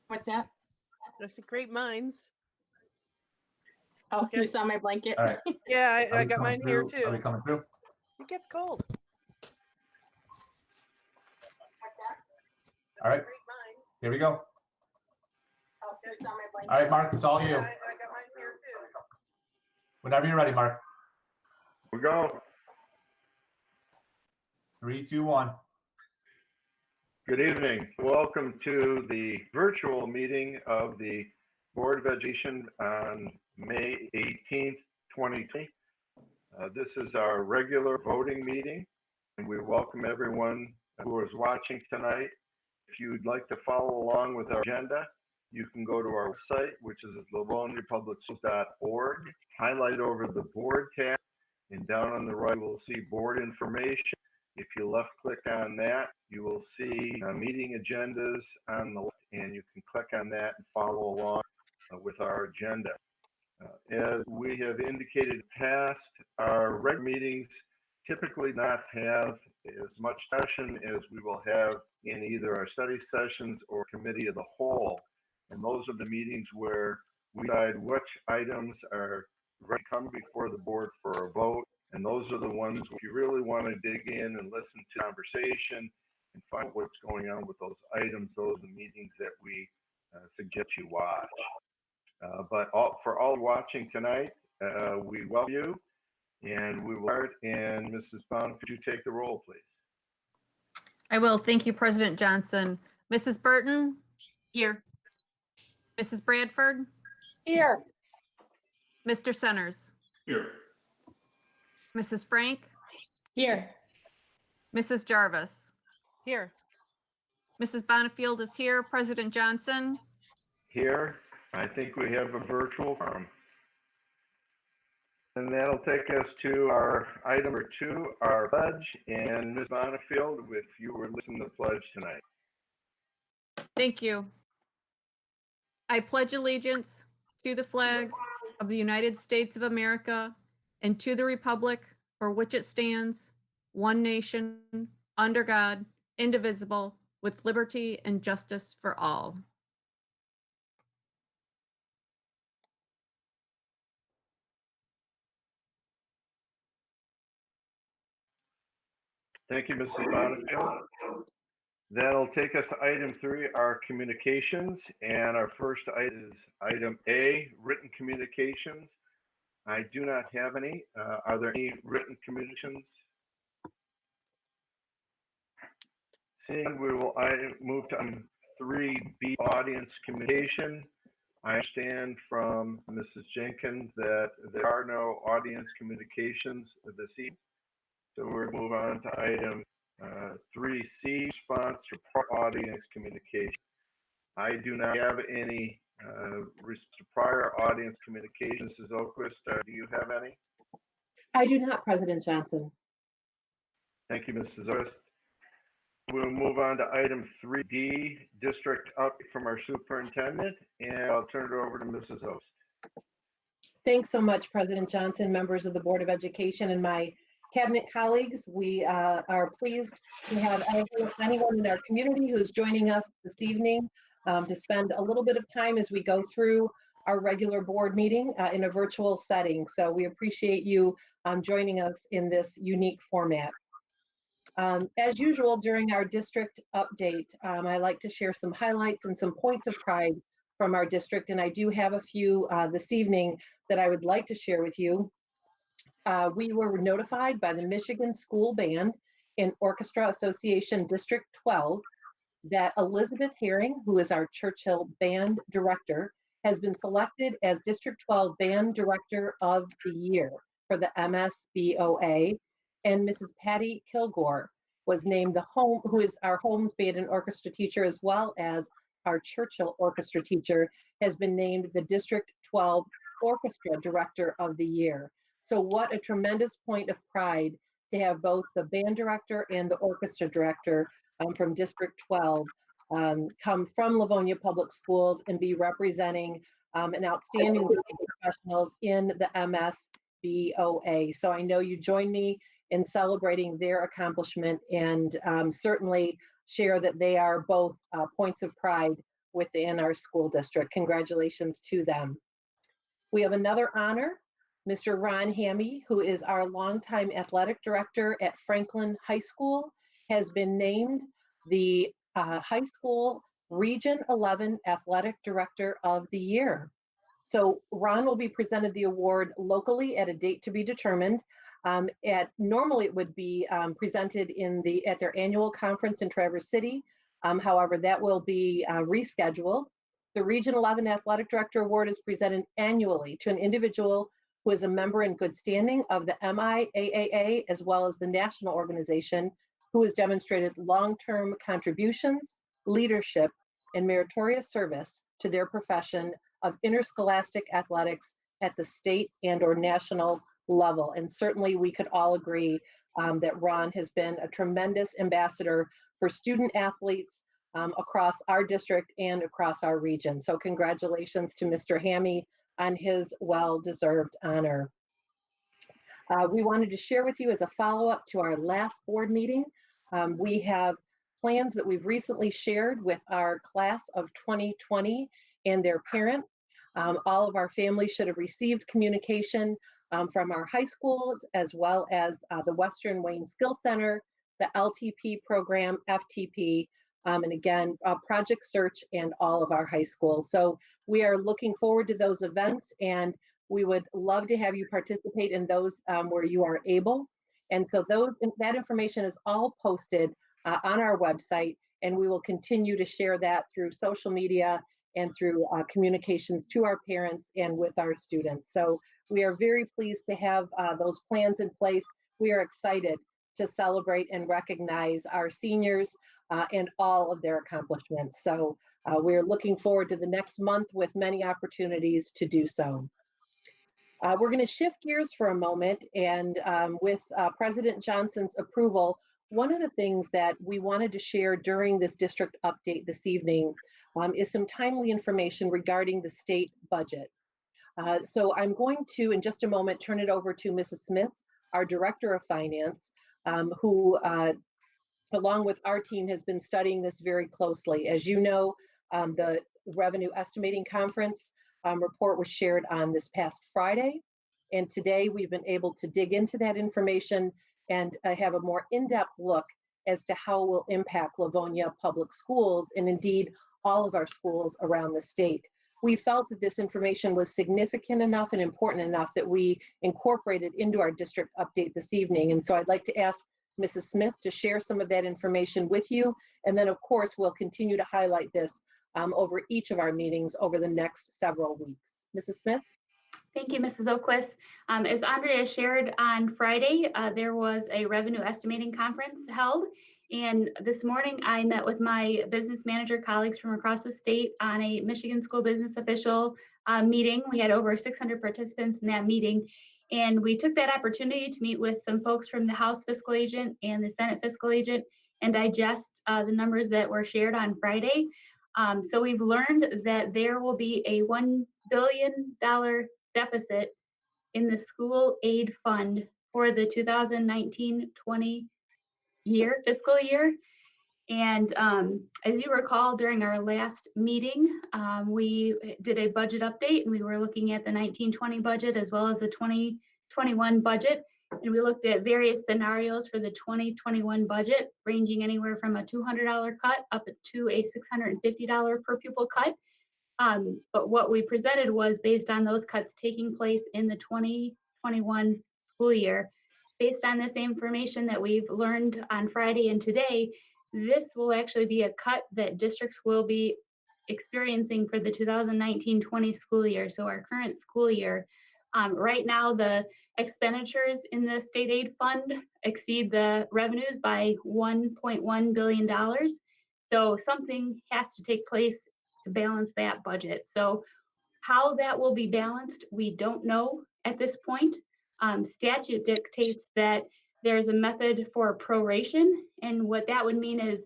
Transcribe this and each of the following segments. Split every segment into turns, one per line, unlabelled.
What's that?
I see great minds.
Oh,
Okay.
you saw my blanket?
All right.
Yeah,
Are
I
we
got
coming
mine here
through? Are we
too.
coming through?
It gets cold.
All right.
Great minds.
Here we go.
Oh, you saw my blanket?
All right, Mark, it's all
Yeah,
you.
I got mine here too.
Whenever you're ready, Mark.
We go.
3, 2, 1.
Good evening. Welcome to the virtual meeting of the Board of Education on May 18th, 2020. This is our regular voting meeting, and we welcome everyone who is watching tonight. If you'd like to follow along with our agenda, you can go to our site, which is livoniapublicschools.org, highlight over the board tab, and down on the right, you will see board information. If you left click on that, you will see meeting agendas on the left, and you can click on that and follow along with our agenda. As we have indicated past, our regular meetings typically not have as much session as we will have in either our study sessions or committee of the whole. And those are the meetings where we decide which items are ready to come before the board for a vote. And those are the ones if you really want to dig in and listen to conversation and find what's going on with those items, those are the meetings that we suggest you watch. But for all watching tonight, we welcome you, and we will start. And Mrs. Bond, could you take the roll, please?
I will. Thank you, President Johnson. Mrs. Burton?
Here.
Mrs. Bradford?
Here.
Mr. Centers?
Here.
Mrs. Frank?
Here.
Mrs. Jarvis?
Here.
Mrs. Bonifield is here. President Johnson?
Here, I think we have a virtual forum. And that'll take us to our item number 2, our pledge. And Ms. Bonifield, if you were listening to the pledge tonight.
Thank you. I pledge allegiance to the flag of the United States of America and to the republic for which it stands, one nation, under God, indivisible, with liberty and justice for all.
Thank you, Mrs. Bonifield. That'll take us to item 3, our communications. And our first item is item A, written communications. I do not have any. Are there any written communications? Seeing, we will move to item 3B, audience communication. I understand from Mrs. Jenkins that there are no audience communications this evening. So we'll move on to item 3C, response to audience communication. I do not have any prior audience communications. Mrs. Oquist, do you have any?
I do not, President Johnson.
Thank you, Mrs. Oquist. We'll move on to item 3D, district update from our superintendent, and I'll turn it over to Mrs. Host.
Thanks so much, President Johnson, members of the Board of Education, and my cabinet colleagues. We are pleased to have anyone in our community who's joining us this evening to spend a little bit of time as we go through our regular board meeting in a virtual setting. So we appreciate you joining us in this unique format. As usual, during our district update, I like to share some highlights and some points of pride from our district, and I do have a few this evening that I would like to share with you. We were notified by the Michigan School Band and Orchestra Association District 12 that Elizabeth Herring, who is our Churchill Band Director, has been selected as District 12 Band Director of the Year for the MSBOA, and Mrs. Patty Kilgore was named who is our Holmes Band and Orchestra teacher, as well as our Churchill Orchestra teacher, has been named the District 12 Orchestra Director of the Year. So what a tremendous point of pride to have both the band director and the orchestra director from District 12 come from Livonia Public Schools and be representing an outstanding group of professionals in the MSBOA. So I know you join me in celebrating their accomplishment, and certainly share that they are both points of pride within our school district. Congratulations to them. We have another honor. Mr. Ron Hammy, who is our longtime athletic director at Franklin High School, has been named the high school Region 11 Athletic Director of the Year. So Ron will be presented the award locally at a date to be determined. Normally it would be presented at their annual conference in Traverse City. However, that will be rescheduled. The Region 11 Athletic Director Award is presented annually to an individual who is a member in good standing of the MIAAA as well as the national organization, who has demonstrated long-term contributions, leadership, and meritorious service to their profession of interscholastic athletics at the state and/or national level. And certainly we could all agree that Ron has been a tremendous ambassador for student athletes across our district and across our region. So congratulations to Mr. Hammy on his well-deserved honor. We wanted to share with you as a follow-up to our last board meeting. We have plans that we've recently shared with our class of 2020 and their parent. All of our families should have received communication from our high schools, as well as the Western Wayne Skill Center, the LTP program, FTP, and again, Project Search and all of our high schools. So we are looking forward to those events, and we would love to have you participate in those where you are able. And so that information is all posted on our website, and we will continue to share that through social media and through communications to our parents and with our students. So we are very pleased to have those plans in place. We are excited to celebrate and recognize our seniors and all of their accomplishments. So we're looking forward to the next month with many opportunities to do so. We're going to shift gears for a moment, and with President Johnson's approval, one of the things that we wanted to share during this district update this evening is some timely information regarding the state budget. So I'm going to, in just a moment, turn it over to Mrs. Smith, our Director of Finance, who, along with our team, has been studying this very closely. As you know, the Revenue Estimating Conference report was shared on this past Friday, and today we've been able to dig into that information and have a more in-depth look as to how it will impact Livonia Public Schools and indeed all of our schools around the state. We felt that this information was significant enough and important enough that we incorporated into our district update this evening. And so I'd like to ask Mrs. Smith to share some of that information with you. And then of course, we'll continue to highlight this over each of our meetings over the next several weeks. Mrs. Smith?
Thank you, Mrs. Oquist. As Andrea shared on Friday, there was a revenue estimating conference held. And this morning I met with my business manager colleagues from across the state on a Michigan School Business Official meeting. We had over 600 participants in that meeting. And we took that opportunity to meet with some folks from the House Fiscal Agent and the Senate Fiscal Agent and digest the numbers that were shared on Friday. So we've learned that there will be a $1 billion deficit in the school aid fund for the 2019-20 fiscal year. And as you recall, during our last meeting, we did a budget update and we were looking at the 19-20 budget as well as the 2021 budget. And we looked at various scenarios for the 2021 budget, ranging anywhere from a $200 cut up to a $650 per pupil cut. But what we presented was based on those cuts taking place in the 2021 school year. Based on this information that we've learned on Friday and today, this will actually be a cut that districts will be experiencing for the 2019-20 school year. So our current school year. Right now, the expenditures in the state aid fund exceed the revenues by $1.1 billion. So something has to take place to balance that budget. So how that will be balanced, we don't know at this point. Statute dictates that there's a method for proration, and what that would mean is,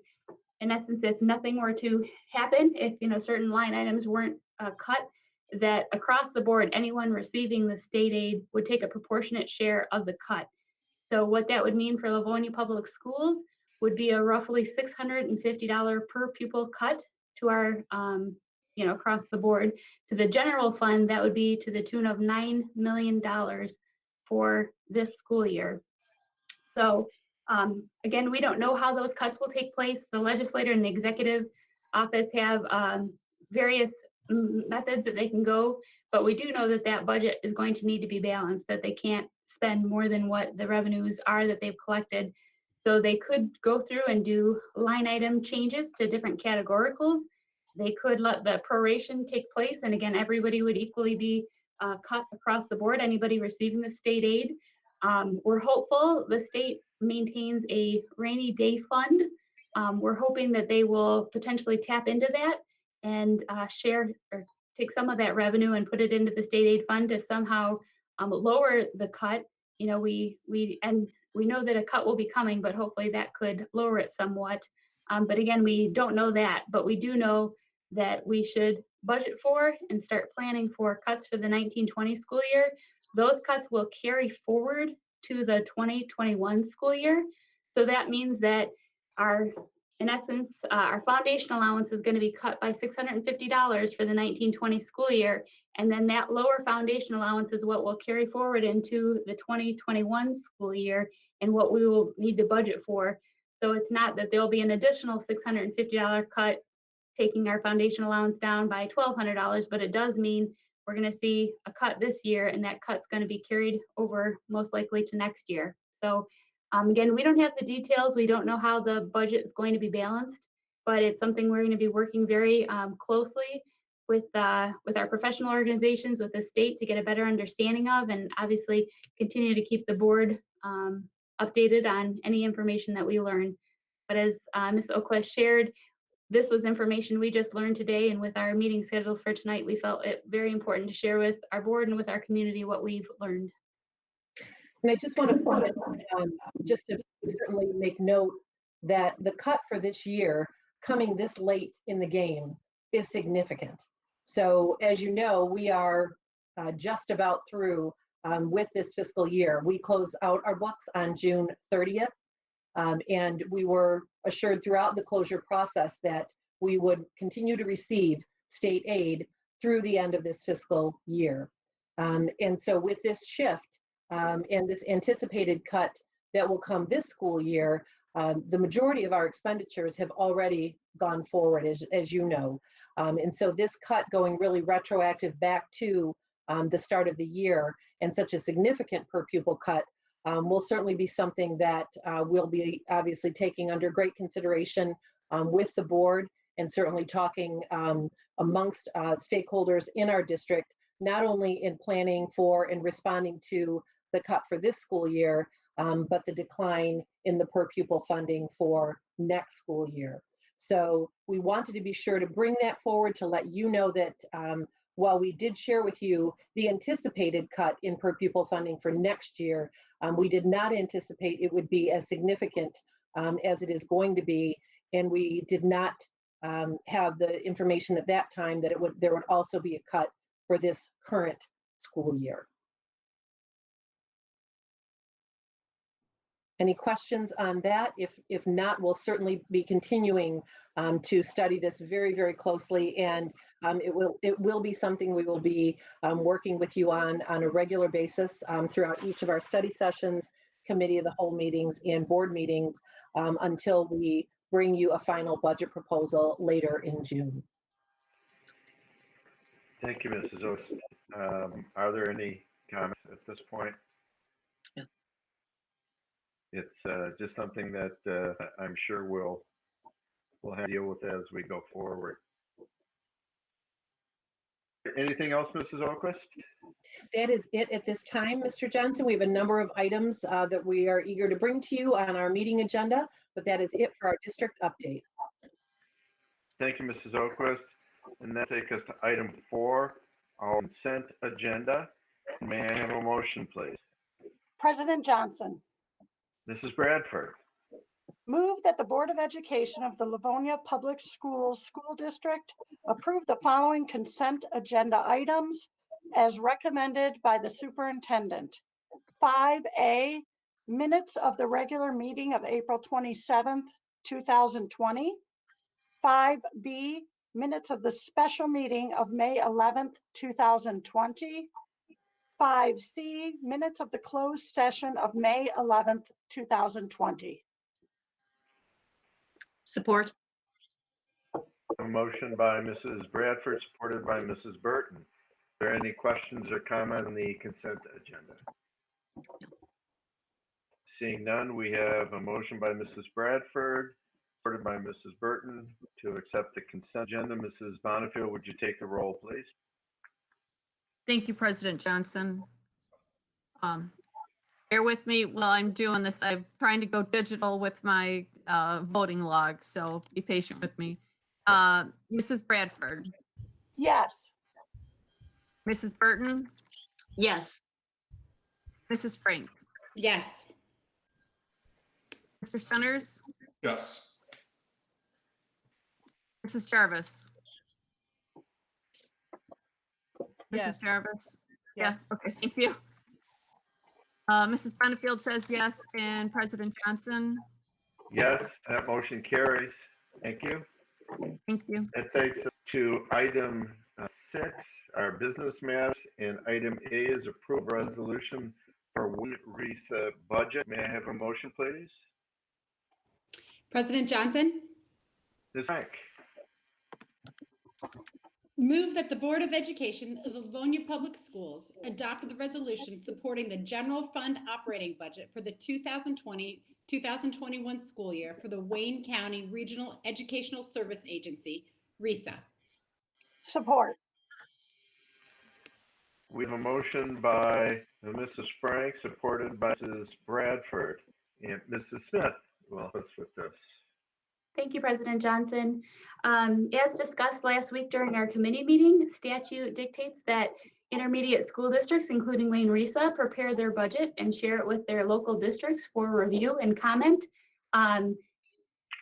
in essence, if nothing were to happen, if certain line items weren't cut, that across the board, anyone receiving the state aid would take a proportionate share of the cut. So what that would mean for Livonia Public Schools would be a roughly $650 per pupil cut to our, across the board. To the general fund, that would be to the tune of $9 million for this school year. So again, we don't know how those cuts will take place. The legislator and the executive office have various methods that they can go, but we do know that that budget is going to need to be balanced, that they can't spend more than what the revenues are that they've collected. So they could go through and do line item changes to different categoricals. They could let the proration take place, and again, everybody would equally be cut across the board, anybody receiving the state aid. We're hopeful the state maintains a rainy day fund. We're hoping that they will potentially tap into that and share or take some of that revenue and put it into the state aid fund to somehow lower the cut. We know that a cut will be coming, but hopefully that could lower it somewhat. But again, we don't know that, but we do know that we should budget for and start planning for cuts for the 1920 school year. Those cuts will carry forward to the 2021 school year. So that means that in essence, our foundation allowance is going to be cut by $650 for the 1920 school year. And then that lower foundation allowance is what will carry forward into the 2021 school year and what we will need to budget for. So it's not that there'll be an additional $650 cut taking our foundation allowance down by $1,200, but it does mean we're going to see a cut this year, and that cut's going to be carried over most likely to next year. So again, we don't have the details. We don't know how the budget is going to be balanced, but it's something we're going to be working very closely with our professional organizations, with the state to get a better understanding of, and obviously continue to keep the board updated on any information that we learn. But as Ms. Oquist shared, this was information we just learned today, and with our meeting scheduled for tonight, we felt it very important to share with our board and with our community what we've learned.
And I just want to point just to certainly make note that the cut for this year, coming this late in the game, is significant. So as you know, we are just about through with this fiscal year. We close out our books on June 30th. And we were assured throughout the closure process that we would continue to receive state aid through the end of this fiscal year. And so with this shift and this anticipated cut that will come this school year, the majority of our expenditures have already gone forward, as you know. And so this cut going really retroactive back to the start of the year and such a significant per pupil cut will certainly be something that we'll be obviously taking under great consideration with the board, and certainly talking amongst stakeholders in our district, not only in planning for and responding to the cut for this school year, but the decline in the per pupil funding for next school year. So we wanted to be sure to bring that forward to let you know that while we did share with you the anticipated cut in per pupil funding for next year, we did not anticipate it would be as significant as it is going to be, and we did not have the information at that time that there would also be a cut for this current school year. Any questions on that? If not, we'll certainly be continuing to study this very, very closely, and it will be something we will be working with you on a regular basis throughout each of our study sessions, committee of the whole meetings, and board meetings until we bring you a final budget proposal later in June.
Thank you, Mrs. Ost. Are there any comments at this point?
Yeah.
It's just something that I'm sure we'll have to deal with as we go forward. Anything else, Mrs. Oquist?
That is it at this time, Mr. Johnson. We have a number of items that we are eager to bring to you on our meeting agenda, but that is it for our district update.
Thank you, Mrs. Oquist. And that takes us to item 4, our consent agenda. May I have a motion, please?
President Johnson,
Mrs. Bradford.
move that the Board of Education of the Livonia Public Schools School District approve the following consent agenda items as recommended by the superintendent. 5A, minutes of the regular meeting of April 27th, 2020. 5B, minutes of the special meeting of May 11th, 2020. 5C, minutes of the closed session of May 11th, 2020.
Support.
A motion by Mrs. Bradford, supported by Mrs. Burton. Are there any questions or comment on the consent agenda? Seeing none, we have a motion by Mrs. Bradford, supported by Mrs. Burton, to accept the consent agenda. Mrs. Bonnefield, would you take the roll, please?
Thank you, President Johnson. Bear with me while I'm doing this. I'm trying to go digital with my voting log, so be patient with me. Mrs. Bradford,
Yes.
Mrs. Burton,
Yes.
Mrs. Frank,
Yes.
Mr. Centers,
Yes.
Mrs. Jarvis.
Yes.
Mrs. Jarvis?
Yes.
Yeah, okay, thank you. Mrs. Benefield says yes, and President Johnson,
Yes, that motion carries. Thank you.
thank you.
That takes us to item 6, our business matters, and item A is approve resolution for RISA budget. May I have a motion, please?
President Johnson,
Ms. Frank,
move that the Board of Education of the Livonia Public Schools adopt the resolution supporting the general fund operating budget for the 2020-2021 school year for the Wayne County Regional Educational Service Agency, RISA.
Support.
we have a motion by Mrs. Frank, supported by Mrs. Bradford, and Mrs. Smith will help us with this.
Thank you, President Johnson. As discussed last week during our committee meeting, statute dictates that intermediate school districts, including Wayne RISA, prepare their budget and share it with their local districts for review and comment.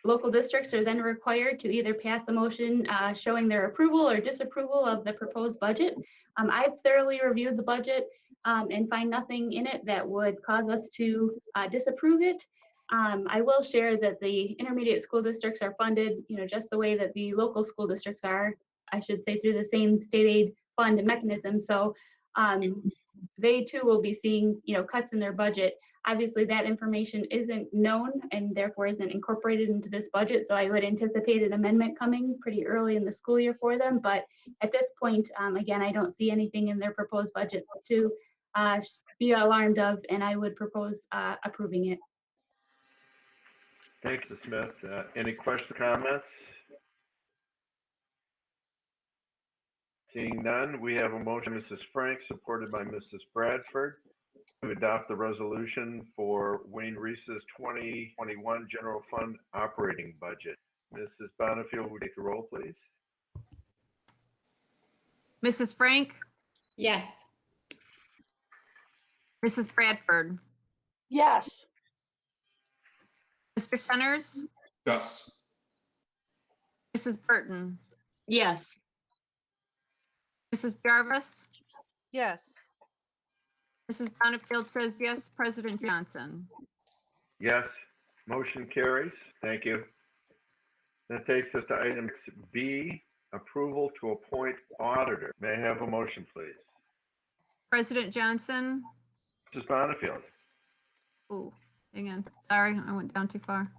Local districts are then required to either pass a motion showing their approval or disapproval of the proposed budget. I've thoroughly reviewed the budget and find nothing in it that would cause us to disapprove it. I will share that the intermediate school districts are funded, just the way that the local school districts are, I should say, through the same state aid fund mechanism. So they too will be seeing, cuts in their budget. Obviously, that information isn't known and therefore isn't incorporated into this budget. So I would anticipate an amendment coming pretty early in the school year for them. But at this point, again, I don't see anything in their proposed budget to be alarmed of, and I would propose approving it.
Thanks, Mrs. Smith. Any questions, comments? Seeing none, we have a motion, Mrs. Frank, supported by Mrs. Bradford, to adopt the resolution for Wayne RISA's 2021 general fund operating budget. Mrs. Bonnefield, would you take the roll, please?
Mrs. Frank,
Yes.
Mrs. Bradford,
Yes.
Mr. Centers,
Yes.
Mrs. Burton,
Yes.
Mrs. Jarvis,
Yes.
Mrs. Benefield says yes, President Johnson.
Yes, motion carries. Thank you. That takes us to item B, approval to appoint auditor. May I have a motion, please?
President Johnson,
Mrs. Bonnefield.
oh, hang on, sorry, I went down too far.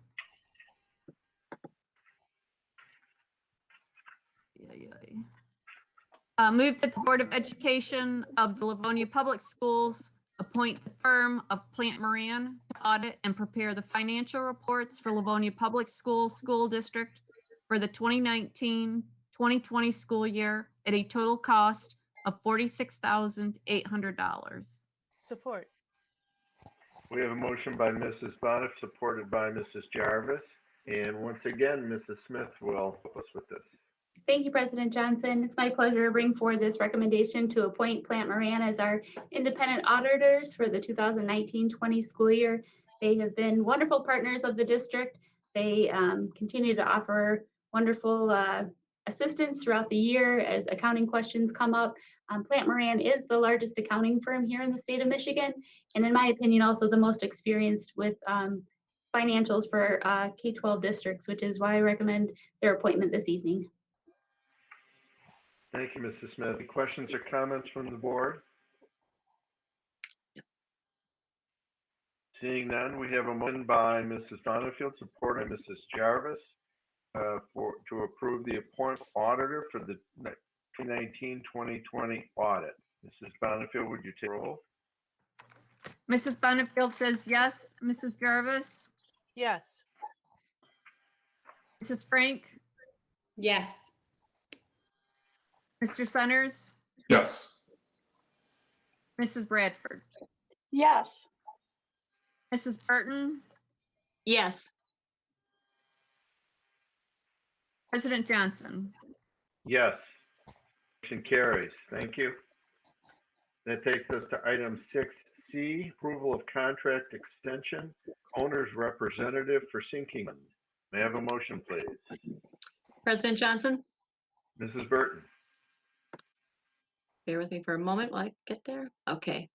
Move that the Board of Education of the Livonia Public Schools appoint the firm of Plant Moran to audit and prepare the financial reports for Livonia Public Schools School District for the 2019-2020 school year at a total cost of $46,800.
Support.
We have a motion by Mrs. Bonnet, supported by Mrs. Jarvis. And once again, Mrs. Smith will help us with this.
Thank you, President Johnson. It's my pleasure to bring forward this recommendation to appoint Plant Moran as our independent auditors for the 2019-20 school year. They have been wonderful partners of the district. They continue to offer wonderful assistance throughout the year as accounting questions come up. Plant Moran is the largest accounting firm here in the state of Michigan, and in my opinion, also the most experienced with financials for K-12 districts, which is why I recommend their appointment this evening.
Thank you, Mrs. Smith. Any questions or comments from the board? Seeing none, we have a motion by Mrs. Bonnefield, supported by Mrs. Jarvis, to approve the appointment auditor for the 2019-2020 audit. Mrs. Bonnefield, would you take roll?
Mrs. Benefield says yes. Mrs. Jarvis,
Yes.
Mrs. Frank,
Yes.
Mr. Centers,
Yes.
Mrs. Bradford,
yes,
Mrs. Burton,
yes,
President Johnson.
Yes. Motion carries. Thank you. That takes us to item 6C, approval of contract extension, owner's representative for sinking. May I have a motion, please?
President Johnson,
Mrs. Burton.
bear with me for a moment while I get there. Okay.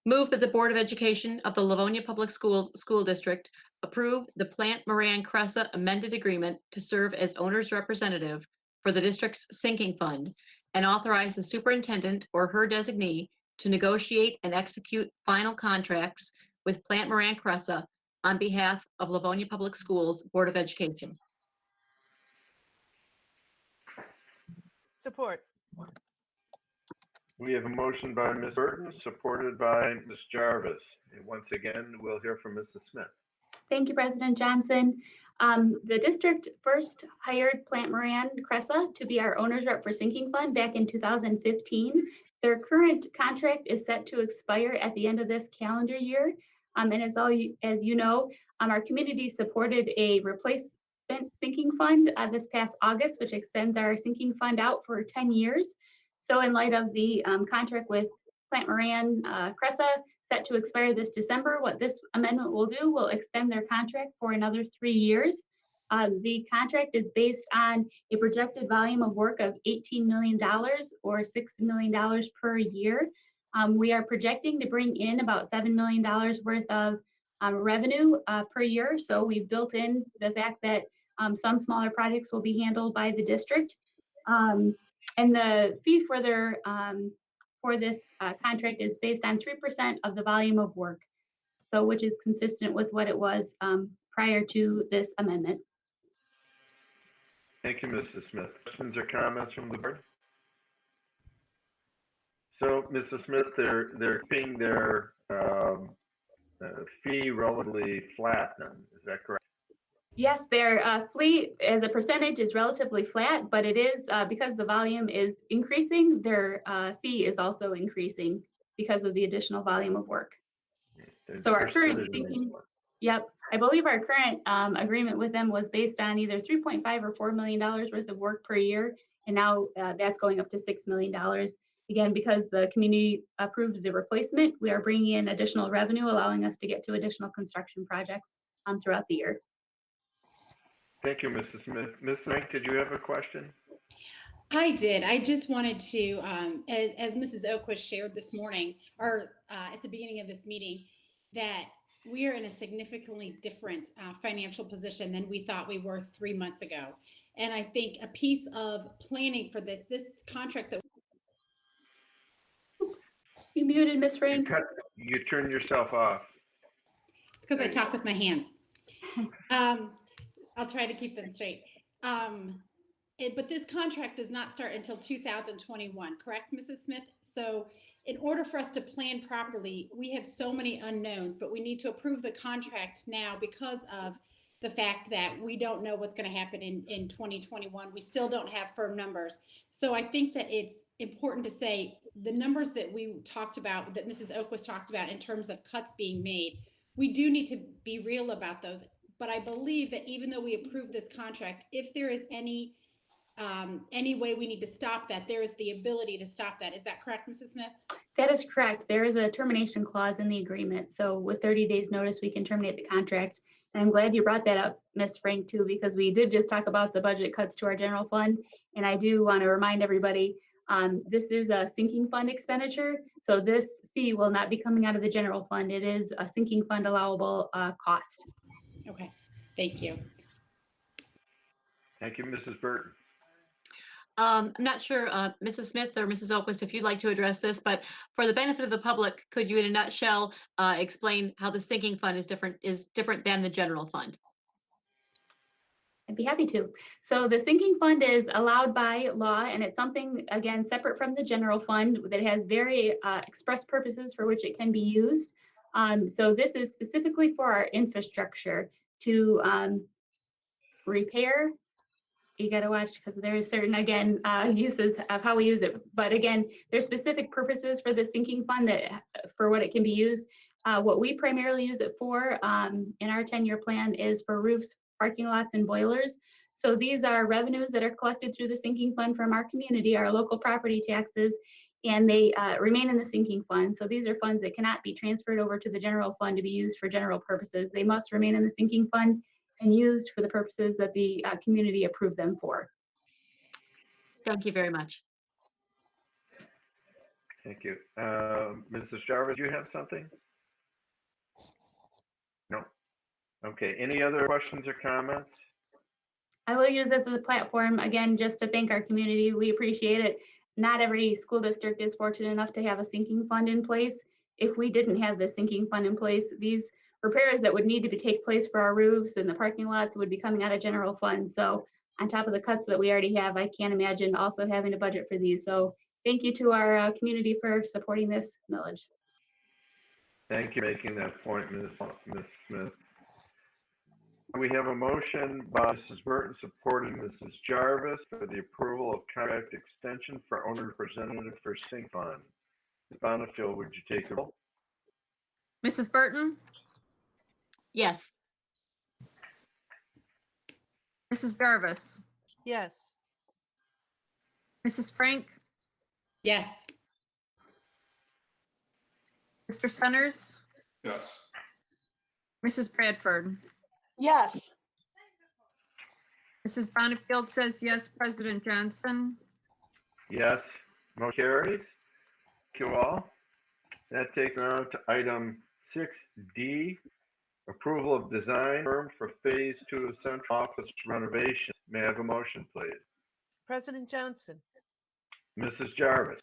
Move that the Board of Education of the Livonia Public Schools School District approve the Plant Moran Cressa amended agreement to serve as owner's representative for the district's sinking fund and authorize the superintendent or her designee to negotiate and execute final contracts with Plant Moran Cressa on behalf of Livonia Public Schools Board of Education.
Support.
We have a motion by Ms. Burton, supported by Ms. Jarvis. And once again, we'll hear from Mrs. Smith.
Thank you, President Johnson. The district first hired Plant Moran Cressa to be our owner's rep for sinking fund back in 2015. Their current contract is set to expire at the end of this calendar year. And as you know, our community supported a replacement sinking fund this past August, which extends our sinking fund out for 10 years. So in light of the contract with Plant Moran Cressa set to expire this December, what this amendment will do will extend their contract for another 3 years. The contract is based on a projected volume of work of $18 million or $6 million per year. We are projecting to bring in about $7 million worth of revenue per year. So we've built in the fact that some smaller projects will be handled by the district. And the fee for this contract is based on 3% of the volume of work, so which is consistent with what it was prior to this amendment.
Thank you, Mrs. Smith. Questions or comments from the board? So, Mrs. Smith, they're keeping their fee relatively flat then, is that correct?
Yes, their fleet as a percentage is relatively flat, but it is because the volume is increasing, their fee is also increasing because of the additional volume of work. So our current sinking, yep, I believe our current agreement with them was based on either 3.5 or $4 million worth of work per year. And now that's going up to $6 million. Again, because the community approved the replacement, we are bringing in additional revenue, allowing us to get to additional construction projects throughout the year.
Thank you, Mrs. Smith. Ms. Knight, did you have a question?
I did. I just wanted to, as Mrs. Oquist shared this morning, or at the beginning of this meeting, that we are in a significantly different financial position than we thought we were 3 months ago. And I think a piece of planning for this contract that.
Oops, you muted, Ms. Frank.
You turned yourself off.
It's because I talk with my hands. I'll try to keep them straight. But this contract does not start until 2021, correct, Mrs. Smith? So in order for us to plan properly, we have so many unknowns, but we need to approve the contract now because of the fact that we don't know what's going to happen in 2021. We still don't have firm numbers. So I think that it's important to say the numbers that we talked about, that Mrs. Oquist talked about in terms of cuts being made, we do need to be real about those. But I believe that even though we approve this contract, if there is any way we need to stop that, there is the ability to stop that. Is that correct, Mrs. Smith?
That is correct. There is a termination clause in the agreement. So with 30 days notice, we can terminate the contract. And I'm glad you brought that up, Ms. Frank, too, because we did just talk about the budget cuts to our general fund. And I do want to remind everybody, this is a sinking fund expenditure. So this fee will not be coming out of the general fund. It is a sinking fund allowable cost.
Okay, thank you.
Thank you, Mrs. Burton.
I'm not sure, Mrs. Smith or Mrs. Oquist, if you'd like to address this, but for the benefit of the public, could you in a nutshell, explain how the sinking fund is different than the general fund?
I'd be happy to. So the sinking fund is allowed by law, and it's something, again, separate from the general fund that has very express purposes for which it can be used. So this is specifically for our infrastructure to repair. You got to watch because there is certain, again, uses of how we use it. But again, there's specific purposes for the sinking fund that for what it can be used. What we primarily use it for in our 10-year plan is for roofs, parking lots, and boilers. So these are revenues that are collected through the sinking fund from our community, our local property taxes, and they remain in the sinking fund. So these are funds that cannot be transferred over to the general fund to be used for general purposes. They must remain in the sinking fund and used for the purposes that the community approved them for.
Thank you very much.
Thank you. Mrs. Jarvis, you have something? No. Okay, any other questions or comments?
I will use this as a platform, again, just to thank our community. We appreciate it. Not every school district is fortunate enough to have a sinking fund in place. If we didn't have the sinking fund in place, these repairs that would need to take place for our roofs and the parking lots would be coming out of general funds. So on top of the cuts that we already have, I can't imagine also having a budget for these. So thank you to our community for supporting this millage.
Thank you for making that point, Ms. Smith. We have a motion by Mrs. Burton, supported Mrs. Jarvis, for the approval of contract extension for owner representative for sink fund. Ms. Bonnefield, would you take the roll?
Mrs. Burton,
Yes.
Mrs. Jarvis,
Yes.
Mrs. Frank,
Yes.
Mr. Centers,
Yes.
Mrs. Bradford.
Yes.
Mrs. Bonnefield says yes. President Johnson.
Yes, motion carries. Thank you all. That takes us on to item 6D, approval of design firm for phase 2 of central office renovation. May I have a motion, please?
President Johnson,
Mrs. Jarvis,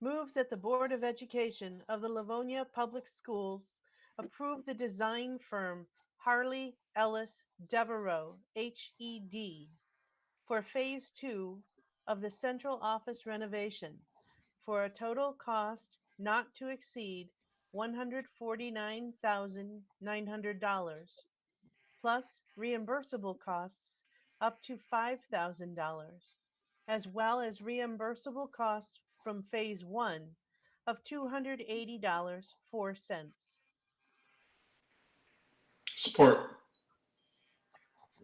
move that the Board of Education of the Livonia Public Schools approve the design firm Harley Ellis Devereaux, HED, for Phase 2 of the central office renovation for a total cost not to exceed $149,900, plus reimbursable costs up to $5,000, as well as reimbursable costs from Phase 1 of $280.04.
Support.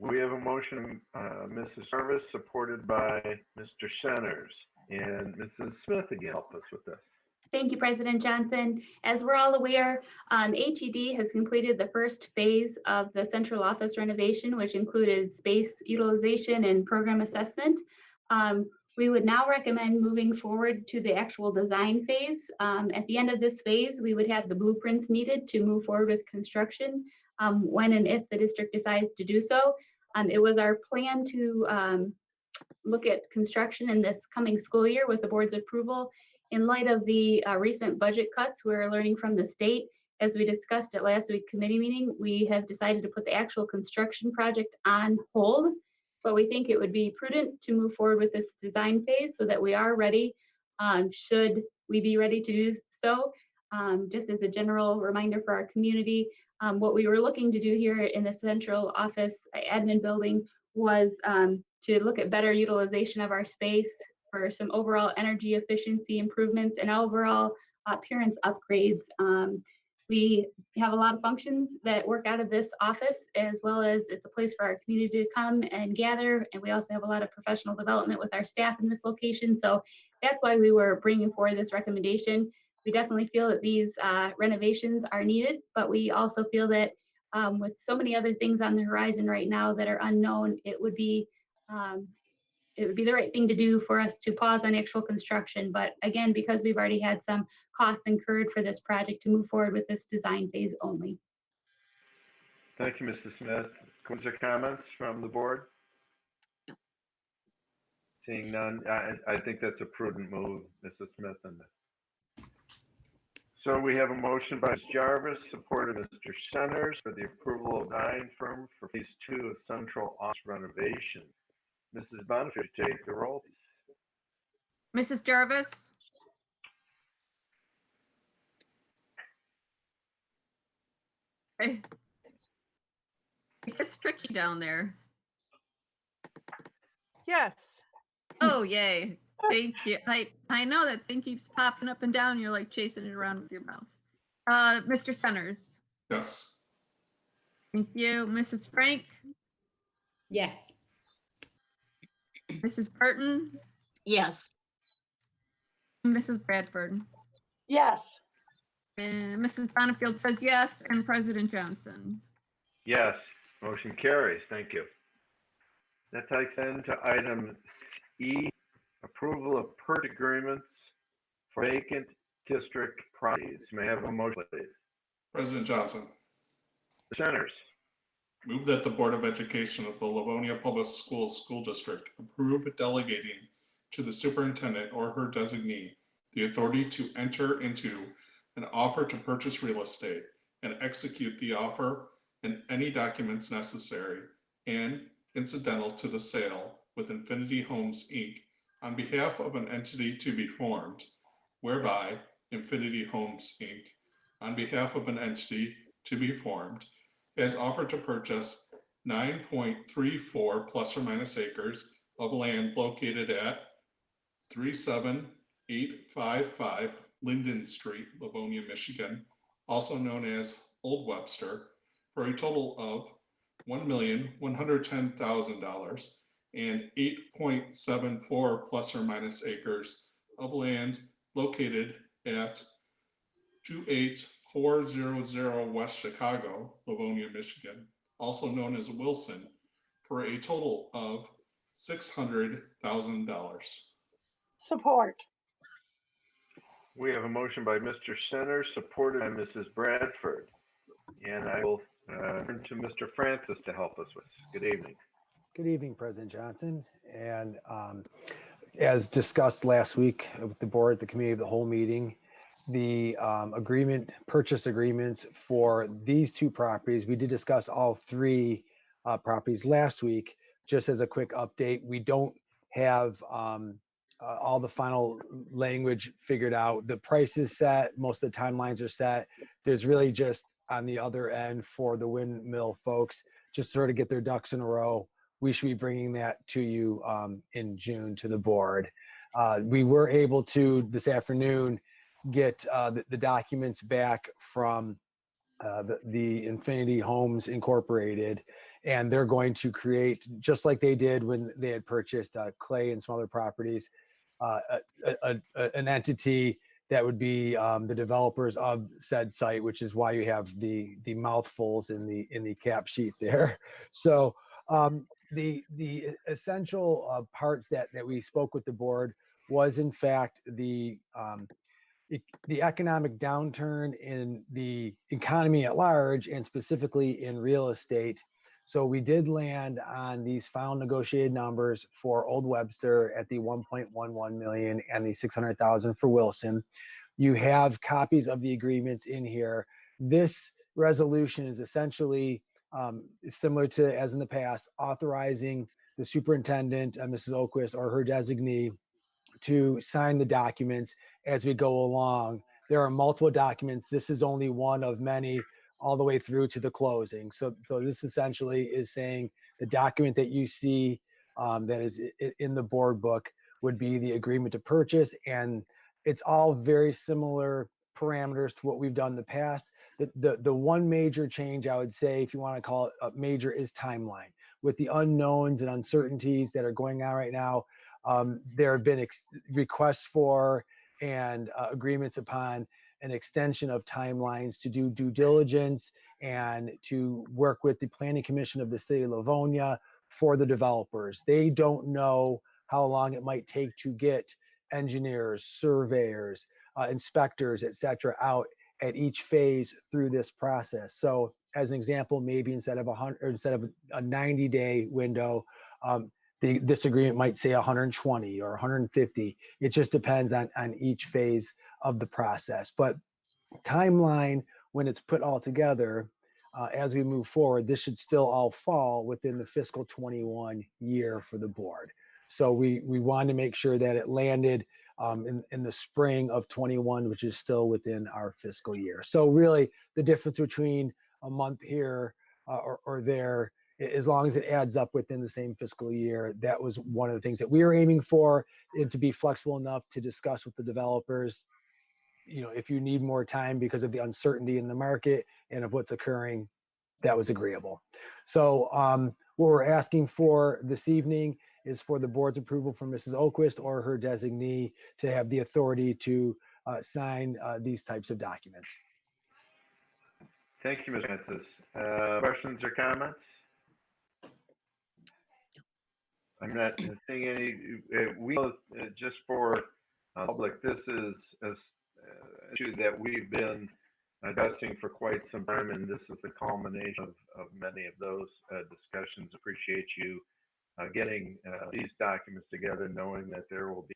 we have a motion, Mrs. Jarvis, supported by Mr. Centers. And Mrs. Smith again, help us with this.
Thank you, President Johnson. As we're all aware, HED has completed the first phase of the central office renovation, which included space utilization and program assessment. We would now recommend moving forward to the actual design phase. At the end of this phase, we would have the blueprints needed to move forward with construction when and if the district decides to do so. It was our plan to look at construction in this coming school year with the board's approval. In light of the recent budget cuts we're learning from the state, as we discussed at last week's committee meeting, we have decided to put the actual construction project on hold. But we think it would be prudent to move forward with this design phase so that we are ready, should we be ready to do so. Just as a general reminder for our community, what we were looking to do here in the central office admin building was to look at better utilization of our space for some overall energy efficiency improvements and overall appearance upgrades. We have a lot of functions that work out of this office, as well as it's a place for our community to come and gather. And we also have a lot of professional development with our staff in this location. So that's why we were bringing forward this recommendation. We definitely feel that these renovations are needed, but we also feel that with so many other things on the horizon right now that are unknown, it would be the right thing to do for us to pause on actual construction. But again, because we've already had some costs incurred for this project, to move forward with this design phase only.
Thank you, Mrs. Smith. Questions or comments from the board? Seeing none, I think that's a prudent move, Mrs. Smith. And so we have a motion by Ms. Jarvis, supported by Mr. Centers for the approval of design firm for Phase 2 of Central Office renovation. Mrs. Bonnefield, take the roll, please.
Mrs. Jarvis? Hey. It's tricky down there.
Yes.
Oh, yay. Thank you. I know that thing keeps popping up and down. You're like chasing it around with your mouse. Mr. Centers?
Yes.
Thank you. Mrs. Frank?
Yes.
Mrs. Burton?
Yes.
Mrs. Bradford?
Yes.
And Mrs. Bonnefield says yes, and President Johnson.
Yes, motion carries. Thank you. That takes into item E, approval of purchase agreements for vacant district properties. May I have a motion, please?
President Johnson,
Centers.
move that the Board of Education of the Livonia Public Schools School District approve delegating to the superintendent or her designee the authority to enter into an offer to purchase real estate and execute the offer and any documents necessary and incidental to the sale with Infinity Homes, Inc. on behalf of an entity to be formed, whereby Infinity Homes, Inc. on behalf of an entity to be formed has offered to purchase 9.34 plus or minus acres of land located at 37855 Linden Street, Livonia, Michigan, also known as Old Webster, for a total of $1,110,000 and 8.74 plus or minus acres of land located at 28400 West Chicago, Livonia, Michigan, also known as Wilson, for a total of $600,000.
Support.
We have a motion by Mr. Centers, supported by Mrs. Bradford. And I will turn to Mr. Francis to help us with this. Good evening.
Good evening, President Johnson. And as discussed last week with the board, the committee of the whole meeting, the purchase agreements for these two properties, we did discuss all three properties last week. Just as a quick update, we don't have all the final language figured out. The price is set, most of the timelines are set. There's really just on the other end for the windmill folks, just sort of get their ducks in a row. We should be bringing that to you in June to the board. We were able to, this afternoon, get the documents back from the Infinity Homes Incorporated, and they're going to create, just like they did when they had purchased Clay and some other properties, an entity that would be the developers of said site, which is why you have the mouthfuls in the cap sheet there. So the essential parts that we spoke with the board was in fact the economic downturn in the economy at large, and specifically in real estate. So we did land on these final negotiated numbers for Old Webster at the 1.11 million and the 600,000 for Wilson. You have copies of the agreements in here. This resolution is essentially similar to, as in the past, authorizing the superintendent, Mrs. Oquist, or her designee to sign the documents as we go along. There are multiple documents. This is only one of many, all the way through to the closing. So this essentially is saying the document that you see that is in the board book would be the agreement to purchase. And it's all very similar parameters to what we've done in the past. The one major change, I would say, if you want to call it a major, is timeline. With the unknowns and uncertainties that are going on right now, there have been requests for and agreements upon an extension of timelines to do due diligence and to work with the Planning Commission of the City of Livonia for the developers. They don't know how long it might take to get engineers, surveyors, inspectors, et cetera, out at each phase through this process. So as an example, maybe instead of a 90-day window, this agreement might say 120 or 150. It just depends on each phase of the process. But timeline, when it's put all together, as we move forward, this should still all fall within the fiscal 21 year for the board. So we wanted to make sure that it landed in the spring of 21, which is still within our fiscal year. So really the difference between a month here or there, as long as it adds up within the same fiscal year, that was one of the things that we were aiming for, and to be flexible enough to discuss with the developers. You know, if you need more time because of the uncertainty in the market and of what's occurring, that was agreeable. So what we're asking for this evening is for the board's approval from Mrs. Oquist or her designee to have the authority to sign these types of documents.
Thank you, Ms. Francis. Questions or comments? I'm not seeing any. We just for public, this is an issue that we've been discussing for quite some time, and this is the culmination of many of those discussions. Appreciate you getting these documents together, knowing that there will be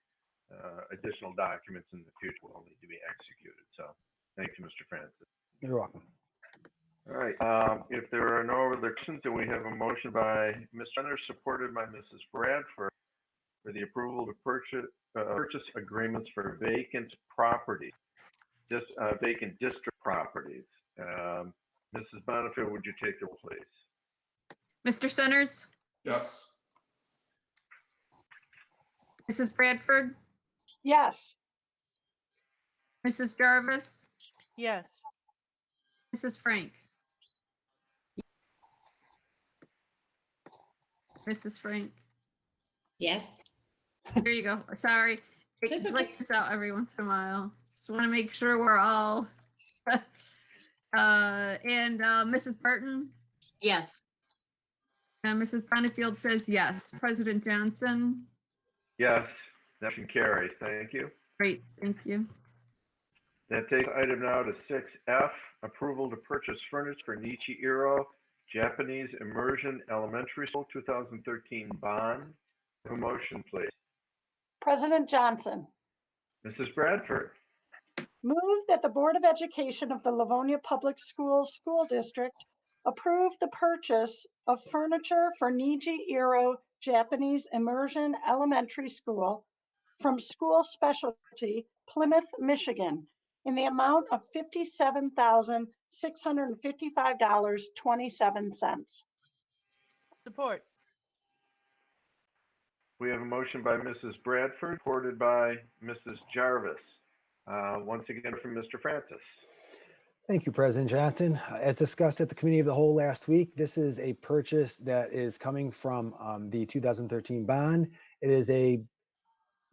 additional documents in the future will need to be executed. So thank you, Mr. Francis.
You're welcome.
All right, if there are no other questions, then we have a motion by Ms. Renner, supported by Mrs. Bradford, for the approval to purchase agreements for vacant property, just vacant district properties. Mrs. Bonnefield, would you take the roll, please?
Mr. Centers,
Yes.
Mrs. Bradford,
Yes.
Mrs. Jarvis,
Yes.
Mrs. Frank. Mrs. Frank.
Yes.
There you go. Sorry.
That's
It
okay.
glitches out every once in a while. Just want to make sure we're all. And Mrs. Burton
Yes.
and Mrs. Benefield says yes. President Johnson.
Yes, that can carry. Thank you.
Great. Thank you.
That takes item now to 6F, approval to purchase furniture for Nichihiro Japanese Immersion Elementary School 2013 bond. Have a motion, please.
President Johnson,
Mrs. Bradford.
move that the Board of Education of the Livonia Public Schools School District approve the purchase of furniture for Nichihiro Japanese Immersion Elementary School from School Specialty, Plymouth, Michigan, in the amount of $57,655.27.
Support.
We have a motion by Mrs. Bradford, supported by Mrs. Jarvis. Once again from Mr. Francis.
Thank you, President Johnson. As discussed at the Committee of the Whole last week, this is a purchase that is coming from the 2013 bond. It is a,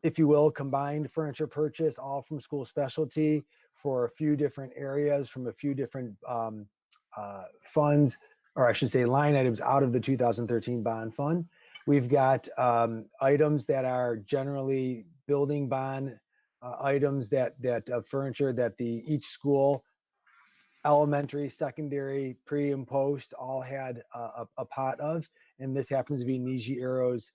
if you will, combined furniture purchase, all from School Specialty for a few different areas from a few different funds, or I should say line items out of the 2013 bond fund. We've got items that are generally building bond items that furniture that each school, elementary, secondary, pre and post, all had a pot of, and this happens to be Nichihiro's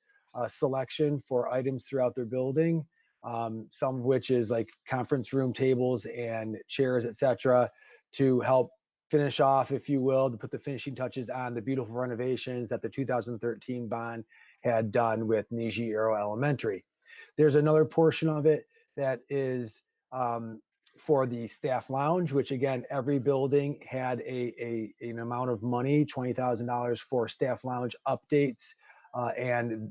selection for items throughout their building. Some of which is like conference room tables and chairs, etc., to help finish off, if you will, to put the finishing touches on the beautiful renovations that the 2013 bond had done with Nichihiro Elementary. There's another portion of it that is for the staff lounge, which again, every building had an amount of money, $20,000 for staff lounge updates. And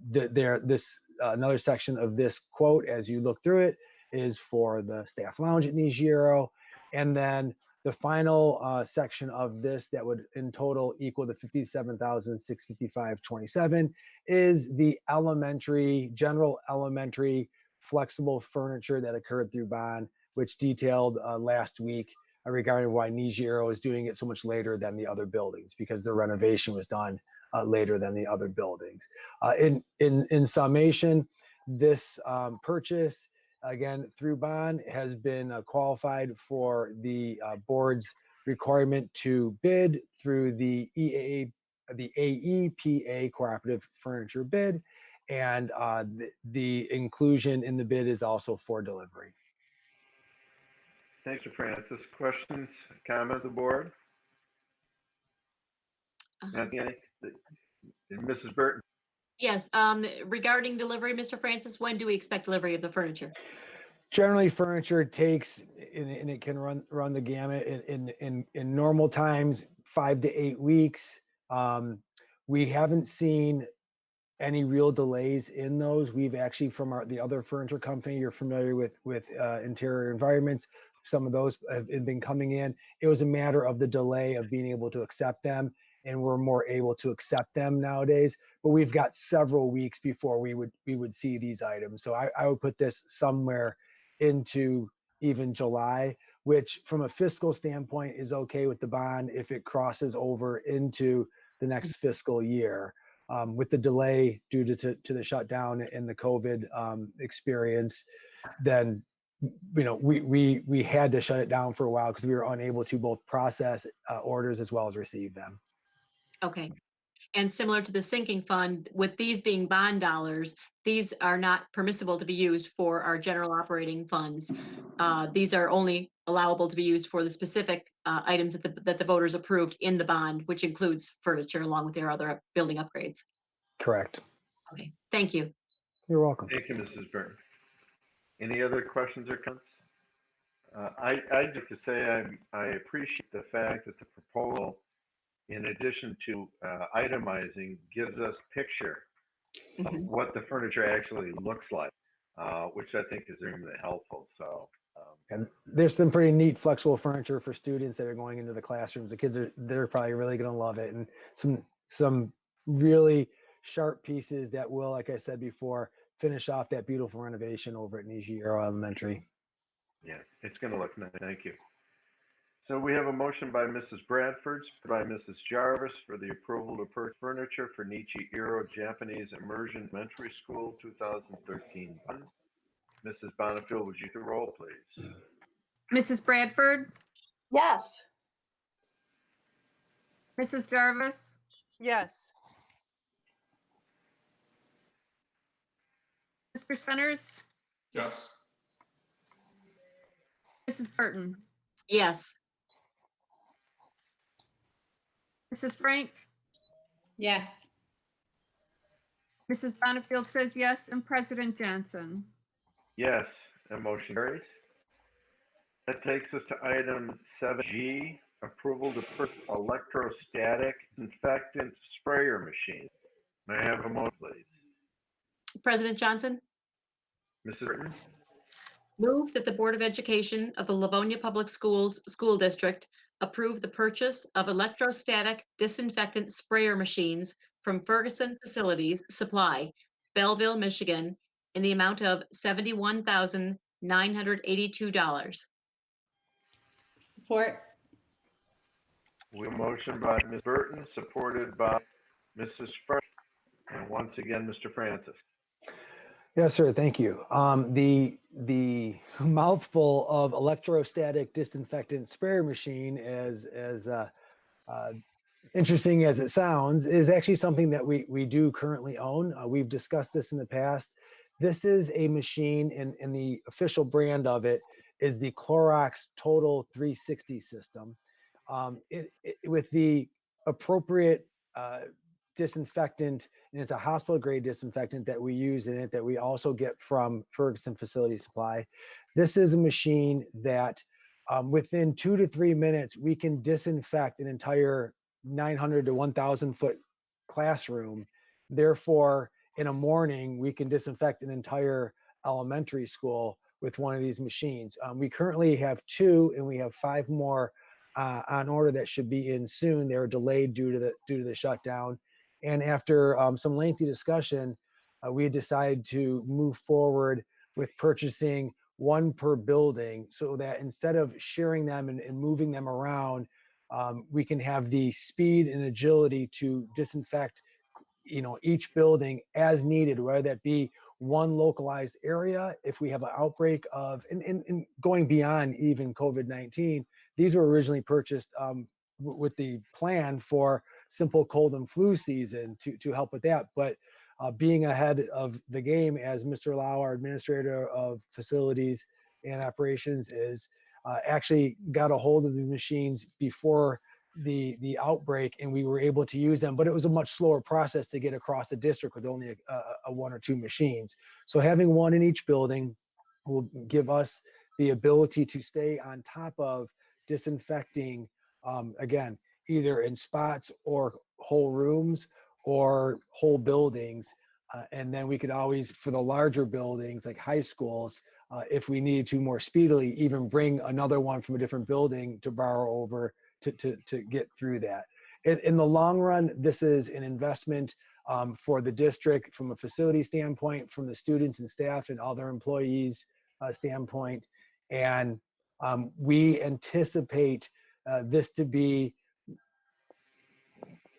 another section of this quote, as you look through it, is for the staff lounge at Nichihiro. And then the final section of this that would in total equal the $57,655.27 is the general elementary flexible furniture that occurred through bond, which detailed last week regarding why Nichihiro is doing it so much later than the other buildings, because the renovation was done later than the other buildings. In summation, this purchase, again, through bond, has been qualified for the board's requirement to bid through the AEPA cooperative furniture bid. And the inclusion in the bid is also for delivery.
Thank you, Francis. Questions, comments, of the board? Nancy, any? Mrs. Burton?
Yes, regarding delivery, Mr. Francis, when do we expect delivery of the furniture?
Generally, furniture takes, and it can run the gamut in normal times, 5 to 8 weeks. We haven't seen any real delays in those. We've actually, from the other furniture company, you're familiar with Interior Environments, some of those have been coming in. It was a matter of the delay of being able to accept them, and we're more able to accept them nowadays. But we've got several weeks before we would see these items. So I would put this somewhere into even July, which from a fiscal standpoint is okay with the bond if it crosses over into the next fiscal year. With the delay due to the shutdown and the COVID experience, then we had to shut it down for a while because we were unable to both process orders as well as receive them.
Okay. And similar to the sinking fund, with these being bond dollars, these are not permissible to be used for our general operating funds. These are only allowable to be used for the specific items that the voters approved in the bond, which includes furniture along with their other building upgrades.
Correct.
Okay, thank you.
You're welcome.
Thank you, Mrs. Burton. Any other questions or comments? I'd like to say I appreciate the fact that the proposal, in addition to itemizing, gives us a picture of
Mhm.
what the furniture actually looks like, which I think is extremely helpful. So,
And there's some pretty neat flexible furniture for students that are going into the classrooms. The kids they're probably really going to love it, and some really sharp pieces that will, like I said before, finish off that beautiful renovation over at Nijiero Elementary.
yeah, it's going to look nice. Thank you. So we have a motion by Mrs. Bradford, by Mrs. Jarvis for the approval to purchase furniture for Nijiero Japanese Immersion Elementary School 2013 fund. Mrs. Bonnefield, would you take the roll, please?
Mrs. Bradford,
Yes.
Mrs. Jarvis,
Yes.
Mr. Centers,
Yes.
Mrs. Burton,
Yes,
Mrs. Frank,
Yes.
Mrs. Bonnefield says yes, and President Johnson.
Yes, that motion carries. That takes us to item 7G, approval to purchase electrostatic disinfectant sprayer machine. May I have a motion, please?
President Johnson,
Mrs. Britton?
move that the Board of Education of the Livonia Public Schools School District approve the purchase of electrostatic disinfectant sprayer machines from Ferguson Facilities Supply, Belleville, Michigan, in the amount of $71,982.
Support.
We have a motion by Ms. Burton, supported by Mrs. Frank. And once again, Mr. Francis.
Yes, sir. Thank you. The mouthful of electrostatic disinfectant sprayer machine, as interesting as it sounds, is actually something that we do currently own. We've discussed this in the past. This is a machine, and the official brand of it is the Clorox Total 360 system. With the appropriate disinfectant, and it's a hospital grade disinfectant that we use in it that we also get from Ferguson Facility Supply. This is a machine that within 2 to 3 minutes, we can disinfect an entire 900 to 1,000 foot classroom. Therefore, in a morning, we can disinfect an entire elementary school with one of these machines. We currently have 2, and we have 5 more on order that should be in soon. They were delayed due to the shutdown. And after some lengthy discussion, we decided to move forward with purchasing 1 per building, so that instead of sharing them and moving them around, we can have the speed and agility to disinfect, each building as needed, whether that be one localized area. If we have an outbreak of, and going beyond even COVID-19, these were originally purchased with the plan for simple cold and flu season to help with that. But being ahead of the game as Mr. Lau, our administrator of facilities and operations, is actually got a hold of the machines before the outbreak, and we were able to use them, but it was a much slower process to get across the district with only a one or two machines. So having one in each building will give us the ability to stay on top of disinfecting, again, either in spots or whole rooms or whole buildings. And then we could always, for the larger buildings like high schools, if we needed to more speedily, even bring another one from a different building to borrow over to get through that. In the long run, this is an investment for the district from a facility standpoint, from the students and staff and other employees standpoint. And we anticipate this to be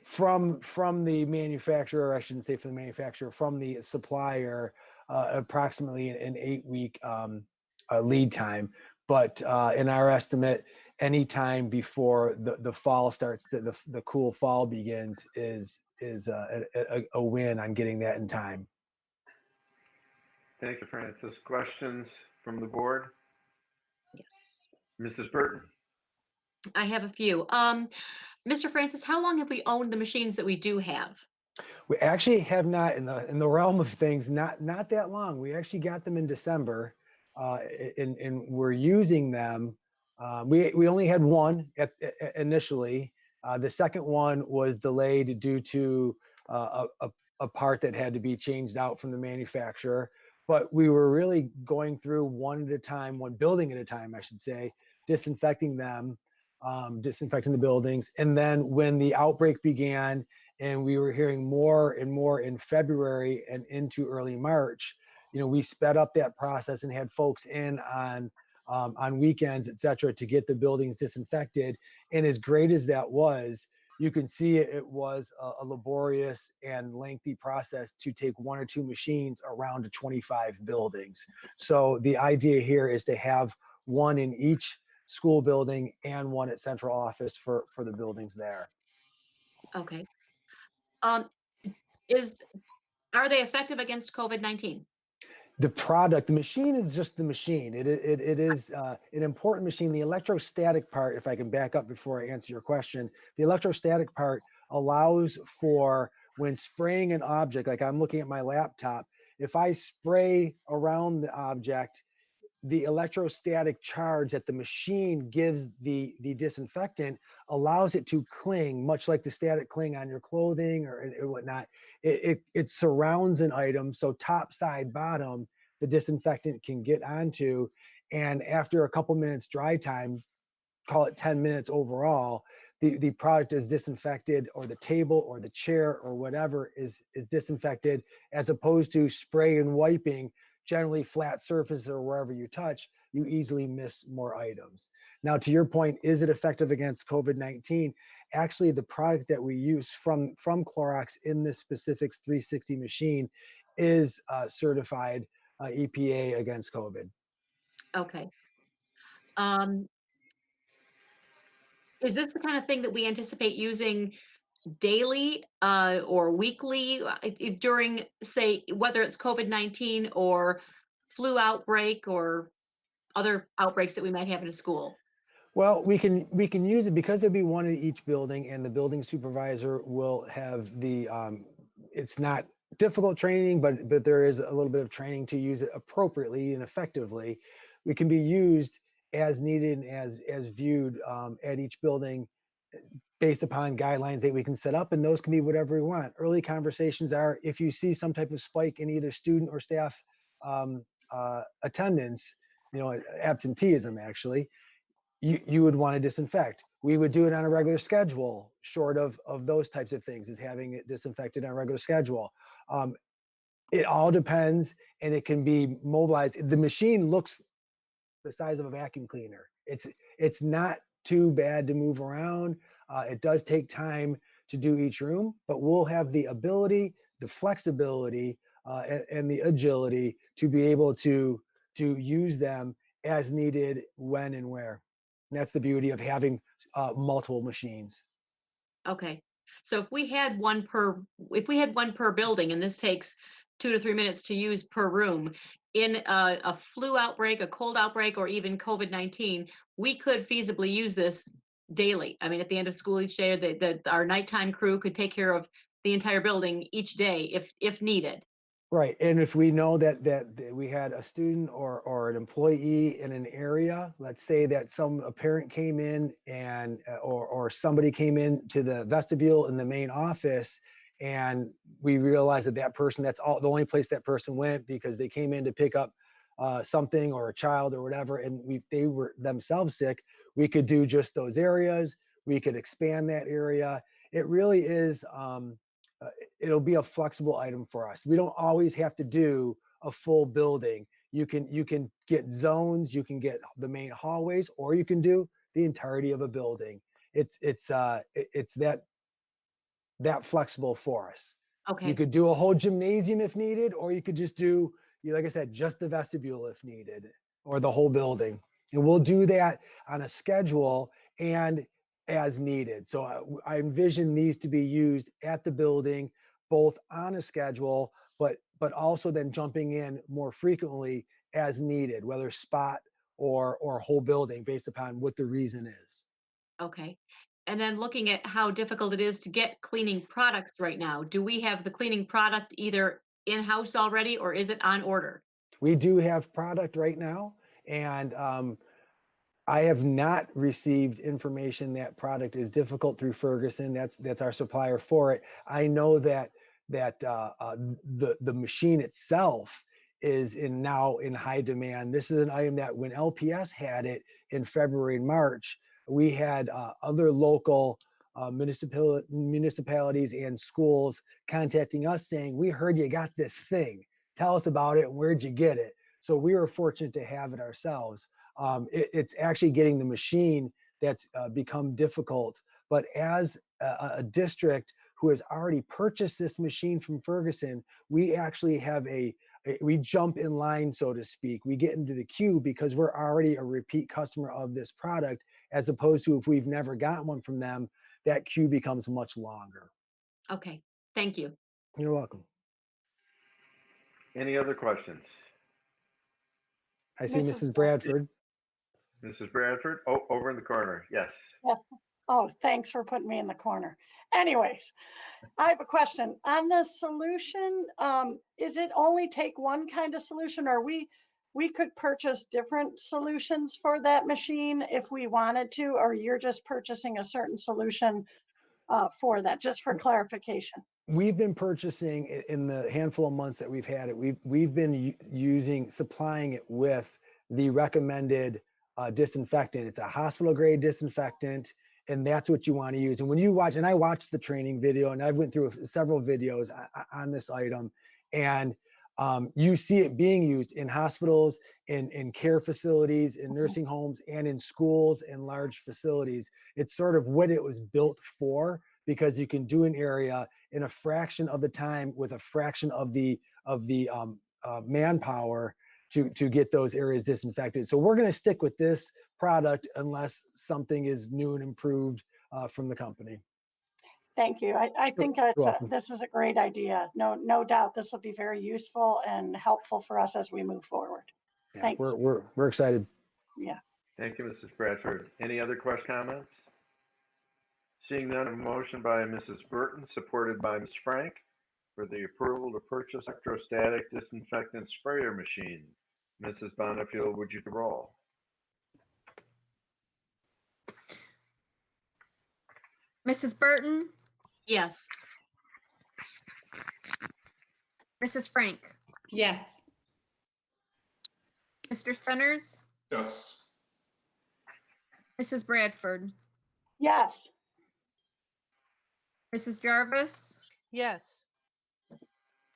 from the manufacturer, I shouldn't say from the manufacturer, from the supplier, approximately an 8-week lead time. But in our estimate, any time before the fall starts, the cool fall begins, is a win on getting that in time.
Thank you, Francis. Questions from the board?
Yes.
Mrs. Burton?
I have a few. Mr. Francis, how long have we owned the machines that we do have?
We actually have not, in the realm of things, not that long. We actually got them in December, and we're using them. We only had one initially. The second one was delayed due to a part that had to be changed out from the manufacturer. But we were really going through one at a time, one building at a time, I should say, disinfecting them, disinfecting the buildings. And then when the outbreak began, and we were hearing more and more in February and into early March, we sped up that process and had folks in on weekends, et cetera, to get the buildings disinfected. And as great as that was, you can see it was a laborious and lengthy process to take one or two machines around to 25 buildings. So the idea here is to have one in each school building and one at central office for the buildings there.
Okay. Are they effective against COVID-19?
The machine is just the machine. It is an important machine. The electrostatic part, if I can back up before I answer your question, the electrostatic part allows for when spraying an object, like I'm looking at my laptop, if I spray around the object, the electrostatic charge that the machine gives the disinfectant allows it to cling, much like the static cling on your clothing or whatnot. It surrounds an item, so top, side, bottom, the disinfectant can get onto. And after a couple minutes dry time, call it 10 minutes overall, the product is disinfected, or the table or the chair or whatever is disinfected, as opposed to spray and wiping. Generally flat surface or wherever you touch, you easily miss more items. Now, to your point, is it effective against COVID-19? Actually, the product that we use from Clorox in this specific 360 machine is certified EPA against COVID.
Okay. Is this the kind of thing that we anticipate using daily or weekly during, say, whether it's COVID-19 or flu outbreak or other outbreaks that we might have in a school?
Well, we can use it because there'll be one in each building, and the building supervisor will have the, it's not difficult training, but there is a little bit of training to use it appropriately and effectively. We can be used as needed and as viewed at each building based upon guidelines that we can set up, and those can be whatever we want. Early conversations are, if you see some type of spike in either student or staff attendance, absenteeism actually, you would want to disinfect. We would do it on a regular schedule, short of those types of things, is having it disinfected on a regular schedule. It all depends, and it can be mobilized. The machine looks the size of a vacuum cleaner. It's not too bad to move around. It does take time to do each room, but we'll have the ability, the flexibility, and the agility to be able to use them as needed, when and where. And that's the beauty of having multiple machines.
Okay. So if we had one per building, and this takes 2 to 3 minutes to use per room, in a flu outbreak, a cold outbreak, or even COVID-19, we could feasibly use this daily. I mean, at the end of school each day, our nighttime crew could take care of the entire building each day if needed.
Right, and if we know that we had a student or an employee in an area, let's say that a parent came in and or somebody came in to the vestibule in the main office, and we realized that person, that's all the only place that person went because they came in to pick up something or a child or whatever, and they were themselves sick, we could do just those areas. We could expand that area. It really is. It'll be a flexible item for us. We don't always have to do a full building. You can get zones, you can get the main hallways, or you can do the entirety of a building. It's that flexible for us. You
Okay,
could do a whole gymnasium if needed, or you could just do, like I said, just the vestibule if needed, or the whole building. And we'll do that on a schedule and as needed. So I envision these to be used at the building, both on a schedule, but also then jumping in more frequently as needed, whether spot or whole building, based upon what the reason is.
okay. And then looking at how difficult it is to get cleaning products right now, do we have the cleaning product either in-house already, or is it on order?
We do have product right now, and I have not received information that product is difficult through Ferguson. That's our supplier for it. I know that the machine itself is now in high demand. This is an item that when LPS had it in February and March, we had other local municipalities and schools contacting us saying, "We heard you got this thing. Tell us about it. And where'd you get it?" So we were fortunate to have it ourselves. It's actually getting the machine that's become difficult. But as a district who has already purchased this machine from Ferguson, we actually have we jump in line, so to speak. We get into the queue because we're already a repeat customer of this product, as opposed to if we've never gotten one from them, that queue becomes much longer.
Okay, thank you.
You're welcome.
Any other questions?
I see
Mrs.
Mrs. Bradford.
Mrs. Bradford? Oh, over in the corner. Yes.
Yes. Oh, thanks for putting me in the corner. Anyways, I have a question on the solution. Is it only take one kind of solution, or we could purchase different solutions for that machine if we wanted to, or you're just purchasing a certain solution for that, just for clarification?
We've been purchasing in the handful of months that we've had it. We've been supplying it with the recommended disinfectant. It's a hospital grade disinfectant, and that's what you want to use. And when you watch, and I watched the training video, and I went through several videos on this item, and you see it being used in hospitals, in care facilities, in nursing homes, and in schools and large facilities. It's sort of what it was built for, because you can do an area in a fraction of the time with a fraction of the manpower to get those areas disinfected. So we're going to stick with this product unless something is new and improved from the company.
Thank you. I think
You're welcome.
this is a great idea. No doubt this will be very useful and helpful for us as we move forward.
Yeah,
Thanks.
we're excited.
Yeah.
Thank you, Mrs. Bradford. Any other comments? Seeing none, a motion by Mrs. Burton, supported by Ms. Frank, for the approval to purchase electrostatic disinfectant sprayer machine. Mrs. Bonnefield, would you roll?
Mrs. Burton,
Yes.
Mrs. Frank,
Yes.
Mr. Centers,
Yes.
Mrs. Bradford,
Yes.
Mrs. Jarvis,
Yes.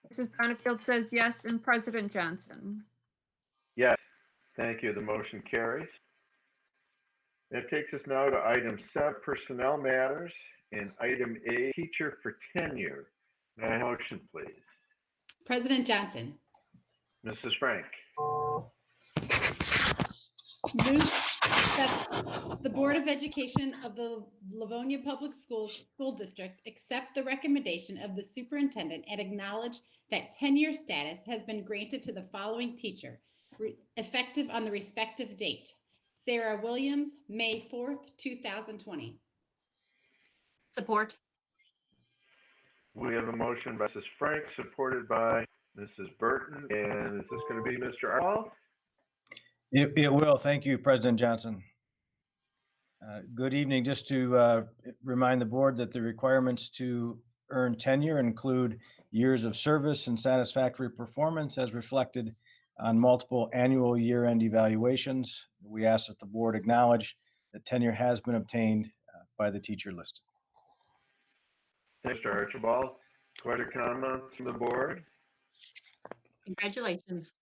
Mrs. Bonnefield says yes, and President Johnson.
Yes. Thank you. The motion carries. That takes us now to item 7, personnel matters, and item A, teacher for tenure. May I have a motion, please?
President Johnson.
Mrs. Frank.
that the Board of Education of the Livonia Public Schools School District accept the recommendation of the superintendent and acknowledge that tenure status has been granted to the following teacher, effective on the respective date. Sarah Williams, May 4th, 2020.
Support.
We have a motion by Mrs. Frank, supported by Mrs. Burton, and is this going to be Mr. Archibald?
It will. Thank you, President Johnson. Good evening. Just to remind the board that the requirements to earn tenure include years of service and satisfactory performance as reflected on multiple annual year-end evaluations. We ask that the board acknowledge that tenure has been obtained by the teacher listed.
Thanks, Mr. Archibald. Questions or comments from the board?
Congratulations.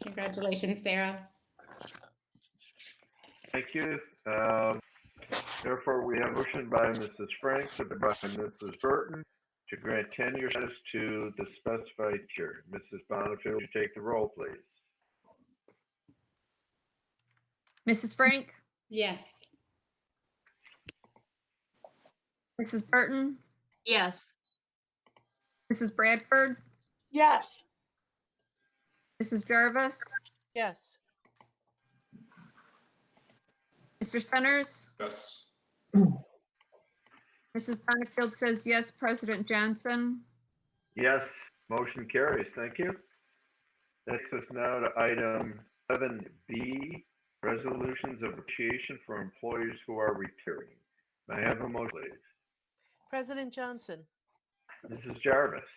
Congratulations, Sarah.
Thank you. Therefore, we have a motion by Mrs. Frank, supported by Mrs. Burton, to grant tenure status to the specified tier. Mrs. Bonnefield, would you take the roll, please?
Mrs. Frank,
Yes.
Mrs. Burton,
Yes.
Mrs. Bradford,
Yes.
Mrs. Jarvis,
Yes.
Mr. Centers,
Yes.
Mrs. Bonnefield says yes. President Johnson,
Yes, motion carries. Thank you. Takes us now to item 7B, resolutions of appreciation for employees who are retiring. May I have a motion, please?
President Johnson,
Mrs. Jarvis.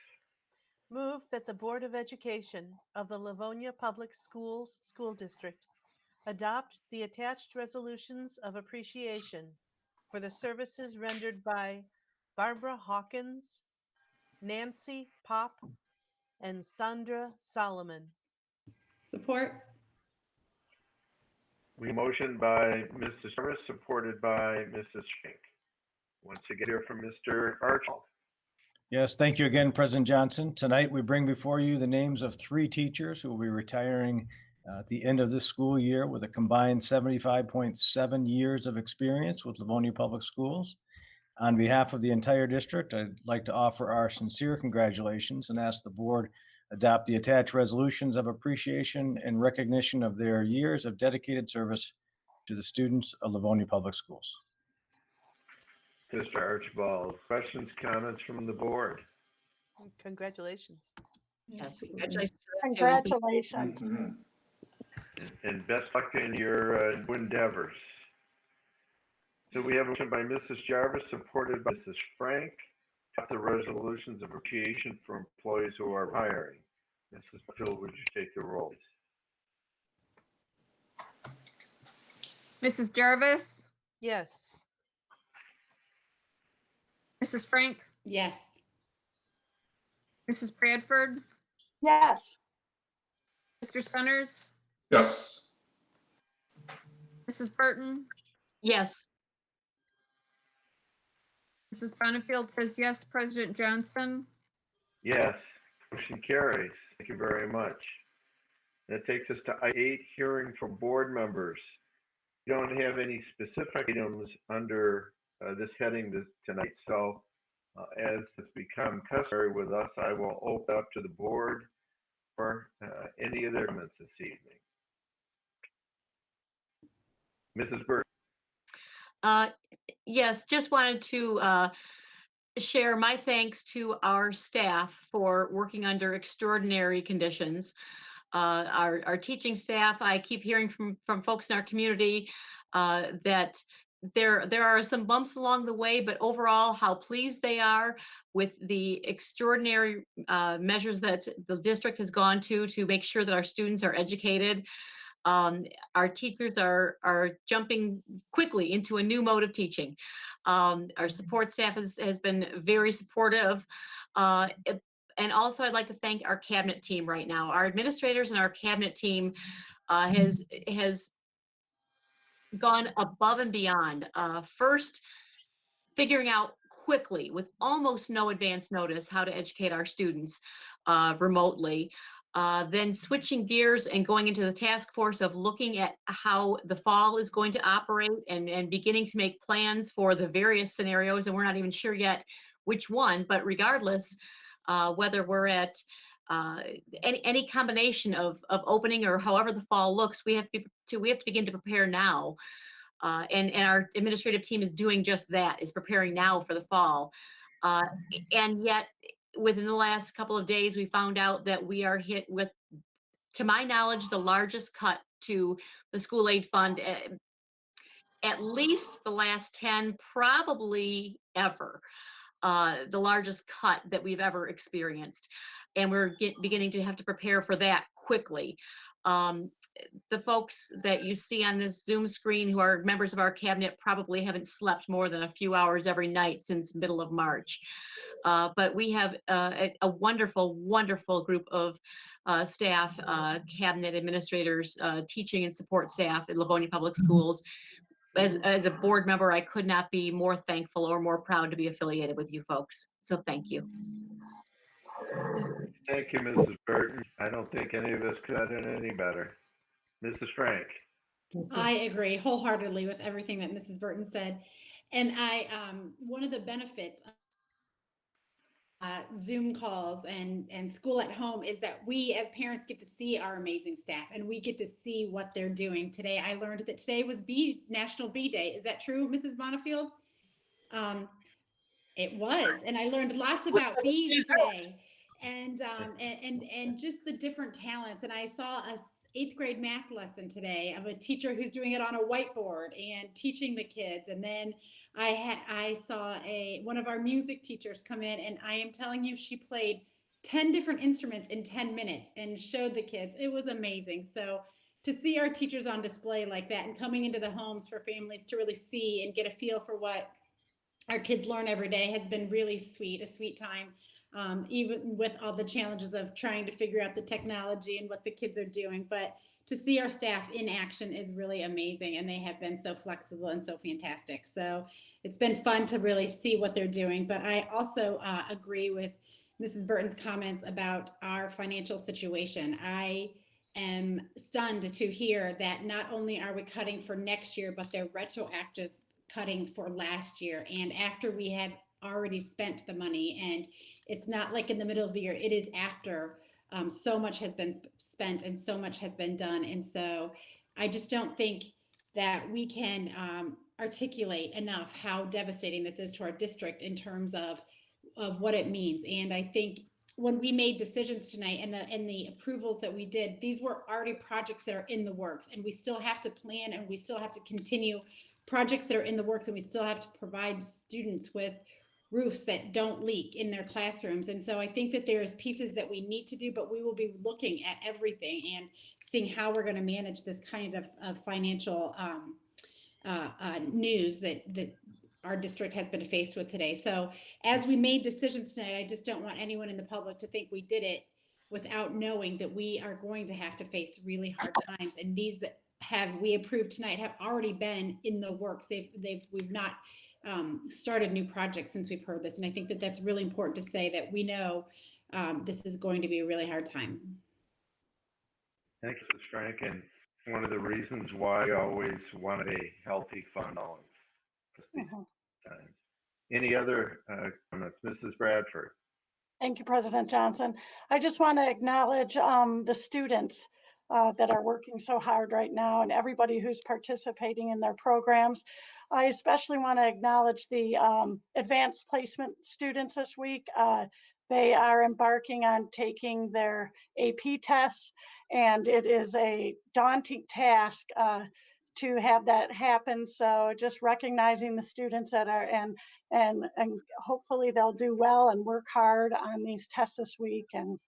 move that the Board of Education of the Livonia Public Schools School District adopt the attached resolutions of appreciation for the services rendered by Barbara Hawkins, Nancy Pop, and Sandra Solomon.
Support.
We motion by Mrs. Jarvis, supported by Mrs. Schenk. Once again, hear from Mr. Archibald.
Yes, thank you again, President Johnson. Tonight, we bring before you the names of 3 teachers who will be retiring at the end of this school year with a combined 75.7 years of experience with Livonia Public Schools. On behalf of the entire district, I'd like to offer our sincere congratulations and ask the board adopt the attached resolutions of appreciation and recognition of their years of dedicated service to the students of Livonia Public Schools.
Mr. Archibald, questions, comments from the board?
Congratulations.
Yes. Congratulations. to them, too.
Congratulations.
And best luck in your new endeavors. So we have a motion by Mrs. Jarvis, supported by Mrs. Frank, to adopt the resolutions of appreciation for employees who are hiring. Mrs. Phil, would you take the roll?
Mrs. Jarvis,
Yes.
Mrs. Frank,
Yes.
Mrs. Bradford,
Yes.
Mr. Centers,
Yes.
Mrs. Burton,
Yes.
Mrs. Bonnefield says yes. President Johnson,
Yes, motion carries. Thank you very much. That takes us to item 8, hearing from board members. We don't have any specific items under this heading tonight, so as has become customary with us, I will open up to the board for any of their comments this evening. Mrs. Burton.
Yes, just wanted to share my thanks to our staff for working under extraordinary conditions. Our teaching staff, I keep hearing from folks in our community that there are some bumps along the way, but overall, how pleased they are with the extraordinary measures that the district has gone to make sure that our students are educated. Our teachers are jumping quickly into a new mode of teaching. Our support staff has been very supportive. And also, I'd like to thank our cabinet team right now. Our administrators and our cabinet team has gone above and beyond. First, figuring out quickly, with almost no advance notice, how to educate our students remotely. Then switching gears and going into the task force of looking at how the fall is going to operate and beginning to make plans for the various scenarios. And we're not even sure yet which one, but regardless, whether we're at any combination of opening or however the fall looks, we have to begin to prepare now. And our administrative team is doing just that, is preparing now for the fall. And yet, within the last couple of days, we found out that we are hit with, to my knowledge, the largest cut to the school aid fund, at least the last 10, probably ever. The largest cut that we've ever experienced. And we're beginning to have to prepare for that quickly. The folks that you see on this Zoom screen who are members of our cabinet probably haven't slept more than a few hours every night since middle of March. But we have a wonderful, wonderful group of staff, cabinet administrators, teaching and support staff at Livonia Public Schools. As a board member, I could not be more thankful or more proud to be affiliated with you folks. So thank you.
Thank you, Mrs. Burton. I don't think any of us could have done any better. Mrs. Frank.
I agree wholeheartedly with everything that Mrs. Burton said. And one of the benefits of Zoom calls and school at home is that we as parents get to see our amazing staff and we get to see what they're doing. Today, I learned that today was National Bee Day. Is that true, Mrs. Bonifield? It was, and I learned lots about bees today and just the different talents. And I saw a 8th grade math lesson today of a teacher who's doing it on a whiteboard and teaching the kids. And then I saw one of our music teachers come in, and I am telling you, she played 10 different instruments in 10 minutes and showed the kids. It was amazing. So to see our teachers on display like that and coming into the homes for families to really see and get a feel for what our kids learn every day has been really sweet, a sweet time, even with all the challenges of trying to figure out the technology and what the kids are doing. But to see our staff in action is really amazing, and they have been so flexible and so fantastic. So it's been fun to really see what they're doing. But I also agree with Mrs. Burton's comments about our financial situation. I am stunned to hear that not only are we cutting for next year, but they're retroactive cutting for last year. And after we have already spent the money, and it's not like in the middle of the year, it is after so much has been spent and so much has been done. And so I just don't think that we can articulate enough how devastating this is to our district in terms of what it means. And I think when we made decisions tonight and the approvals that we did, these were already projects that are in the works, and we still have to plan and we still have to continue projects that are in the works, and we still have to provide students with roofs that don't leak in their classrooms. And so I think that there's pieces that we need to do, but we will be looking at everything and seeing how we're going to manage this kind of financial news that our district has been faced with today. So as we made decisions tonight, I just don't want anyone in the public to think we did it without knowing that we are going to have to face really hard times. And these that we approved tonight have already been in the works. We've not started new projects since we've heard this. And I think that that's really important to say, that we know this is going to be a really hard time.
Thanks, Mrs. Frank. And one of the reasons why I always wanted a healthy fund balance. Any other comments? Mrs. Bradford.
Thank you, President Johnson. I just want to acknowledge the students that are working so hard right now and everybody who's participating in their programs. I especially want to acknowledge the advanced placement students this week. They are embarking on taking their AP tests, and it is a daunting task to have that happen. So just recognizing the students that are, and hopefully they'll do well and work hard on these tests this week. And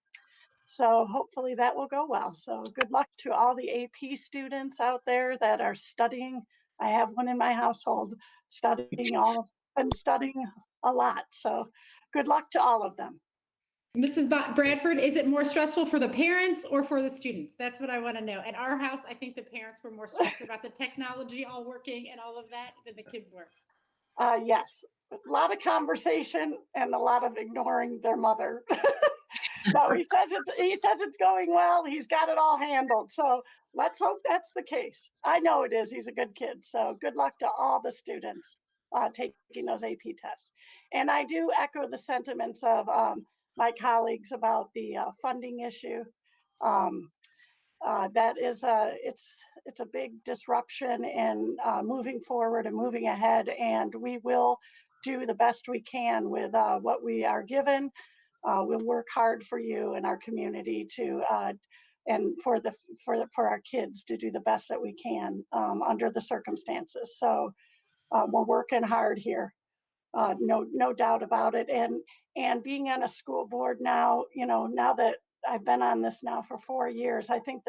so hopefully that will go well. So good luck to all the AP students out there that are studying. I have one in my household studying a lot. So good luck to all of them.
Mrs. Bradford, is it more stressful for the parents or for the students? That's what I want to know. At our house, I think the parents were more stressed about the technology all working and all of that than the kids were.
Yes, a lot of conversation and a lot of ignoring their mother. No, he says it's going well. He's got it all handled. So let's hope that's the case. I know it is. He's a good kid. So good luck to all the students taking those AP tests. And I do echo the sentiments of my colleagues about the funding issue. That is it's a big disruption in moving forward and moving ahead, and we will do the best we can with what we are given. We'll work hard for you and our community to and for our kids to do the best that we can under the circumstances. So we're working hard here. No doubt about it. And being on a school board now, now that I've been on this now for 4 years, I think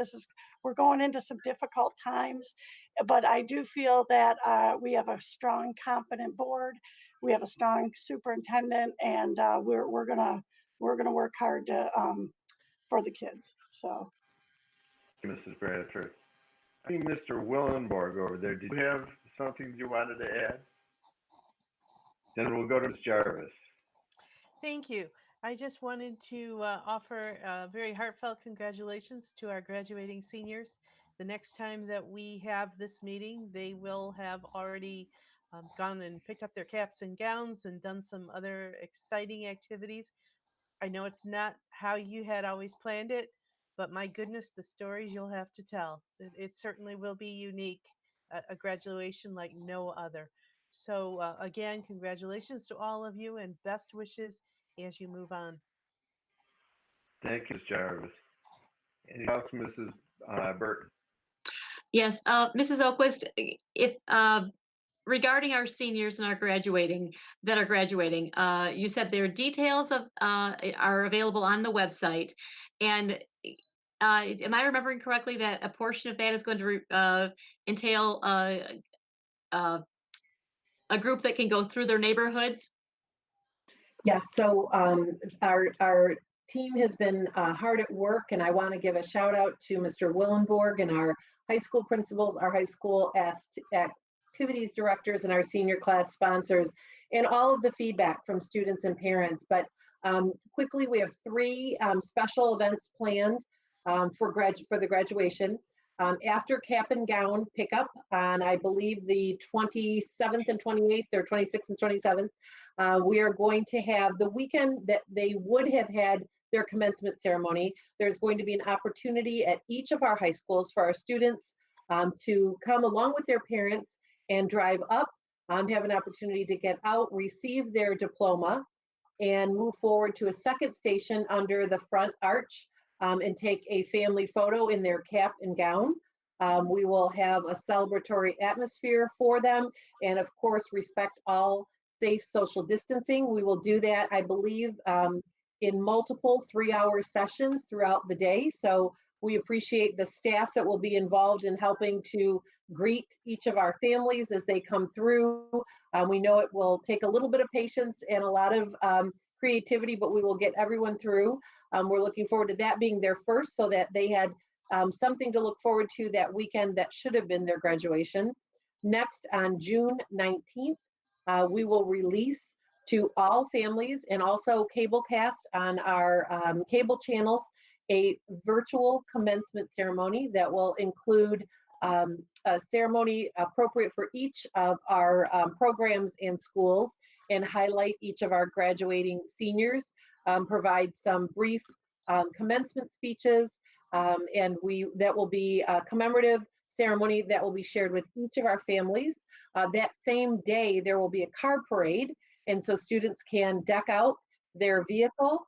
we're going into some difficult times, but I do feel that we have a strong, competent board. We have a strong superintendent, and we're gonna work hard to for the kids. So,
Mrs. Bradford. I think Mr. Willenborg over there, did you have something you wanted to add? Then we'll go to Ms. Jarvis.
Thank you. I just wanted to offer very heartfelt congratulations to our graduating seniors. The next time that we have this meeting, they will have already gone and picked up their caps and gowns and done some other exciting activities. I know it's not how you had always planned it, but my goodness, the stories you'll have to tell. It certainly will be unique, a graduation like no other. So again, congratulations to all of you and best wishes as you move on.
Thank you, Ms. Jarvis. Anything else, Mrs. Burton?
Yes, Mrs. Oquist, if regarding our seniors and our graduating, you said their details are available on the website. And am I remembering correctly that a portion of that is going to entail a group that can go through their neighborhoods?
Yes, so our team has been hard at work, and I want to give a shout out to Mr. Willenborg and our high school principals, our high school activities directors, and our senior class sponsors, and all of the feedback from students and parents. But quickly, we have 3 special events planned for the graduation. After cap and gown pickup on, I believe, the 27th and 28th, or 26th and 27th, we are going to have the weekend that they would have had their commencement ceremony. There's going to be an opportunity at each of our high schools for our students to come along with their parents and drive up, have an opportunity to get out, receive their diploma, and move forward to a second station under the front arch and take a family photo in their cap and gown. We will have a celebratory atmosphere for them, and of course, respect all safe social distancing. We will do that, I believe, in multiple 3-hour sessions throughout the day. So we appreciate the staff that will be involved in helping to greet each of our families as they come through. We know it will take a little bit of patience and a lot of creativity, but we will get everyone through. We're looking forward to that being their first, so that they had something to look forward to that weekend that should have been their graduation. Next, on June 19th, we will release to all families and also cablecast on our cable channels a virtual commencement ceremony that will include a ceremony appropriate for each of our programs and schools, and highlight each of our graduating seniors, provide some brief commencement speeches, and that will be a commemorative ceremony that will be shared with each of our families. That same day, there will be a car parade, and so students can deck out their vehicle,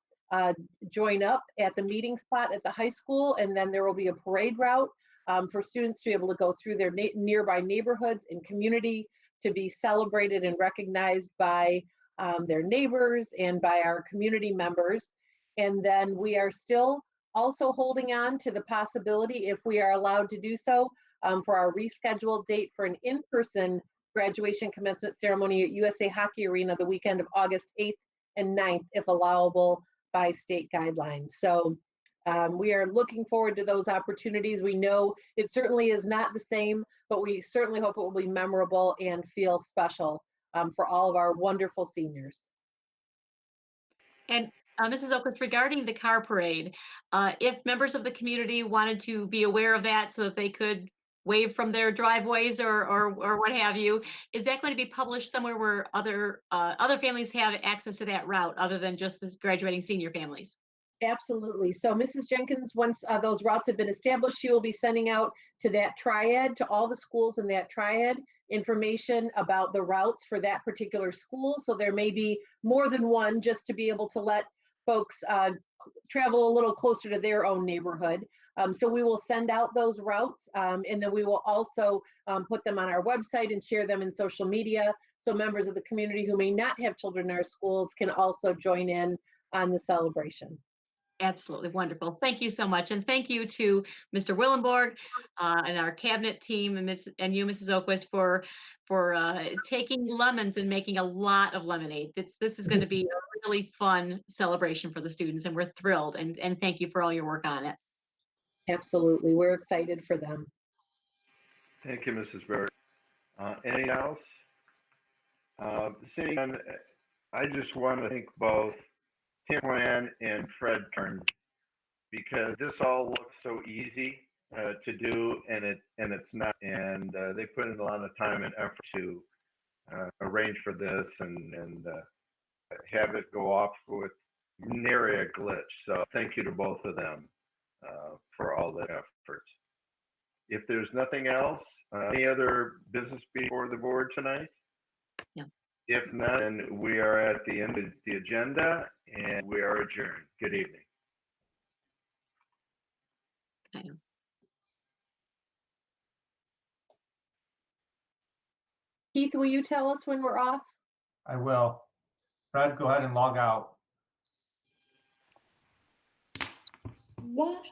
join up at the meeting spot at the high school, and then there will be a parade route for students to be able to go through their nearby neighborhoods and community to be celebrated and recognized by their neighbors and by our community members. And then we are still also holding on to the possibility, if we are allowed to do so, for our rescheduled date for an in-person graduation commencement ceremony at USA Hockey Arena the weekend of August 8th and 9th, if allowable by state guidelines. So we are looking forward to those opportunities. We know it certainly is not the same, but we certainly hope it will be memorable and feel special for all of our wonderful seniors.
And Mrs. Oakwith, regarding the car parade, if members of the community wanted to be aware of that so that they could wave from their driveways or what have you, is that going to be published somewhere where other families have access to that route other than just the graduating senior families?
Absolutely. So Mrs. Jenkins, once those routes have been established, she will be sending out to that triad, to all the schools in that triad, information about the routes for that particular school. So there may be more than one, just to be able to let folks travel a little closer to their own neighborhood. So we will send out those routes, and then we will also put them on our website and share them in social media. So members of the community who may not have children in our schools can also join in on the celebration.
Absolutely wonderful. Thank you so much. And thank you to Mr. Willenborg and our cabinet team and you, Mrs. Oakwist, for taking lemons and making a lot of lemonade. This is going to be a really fun celebration for the students, and we're thrilled. And thank you for all your work on it.
Absolutely. We're excited for them.
Thank you, Mrs. Barrett. Anything else? Seeing none, I just want to thank both Tim Plan and Fred Kern, because this all looks so easy to do, and it's not. And they put in a lot of time and effort to arrange for this and have it go off with nary a glitch. So thank you to both of them for all the efforts. If there's nothing else, any other business before the board tonight?
No.
If not, then we are at the end of the agenda and we are adjourned. Good evening.
Okay.
Keith, will you tell us when we're off?
I will. Fred, go ahead and log out.
What?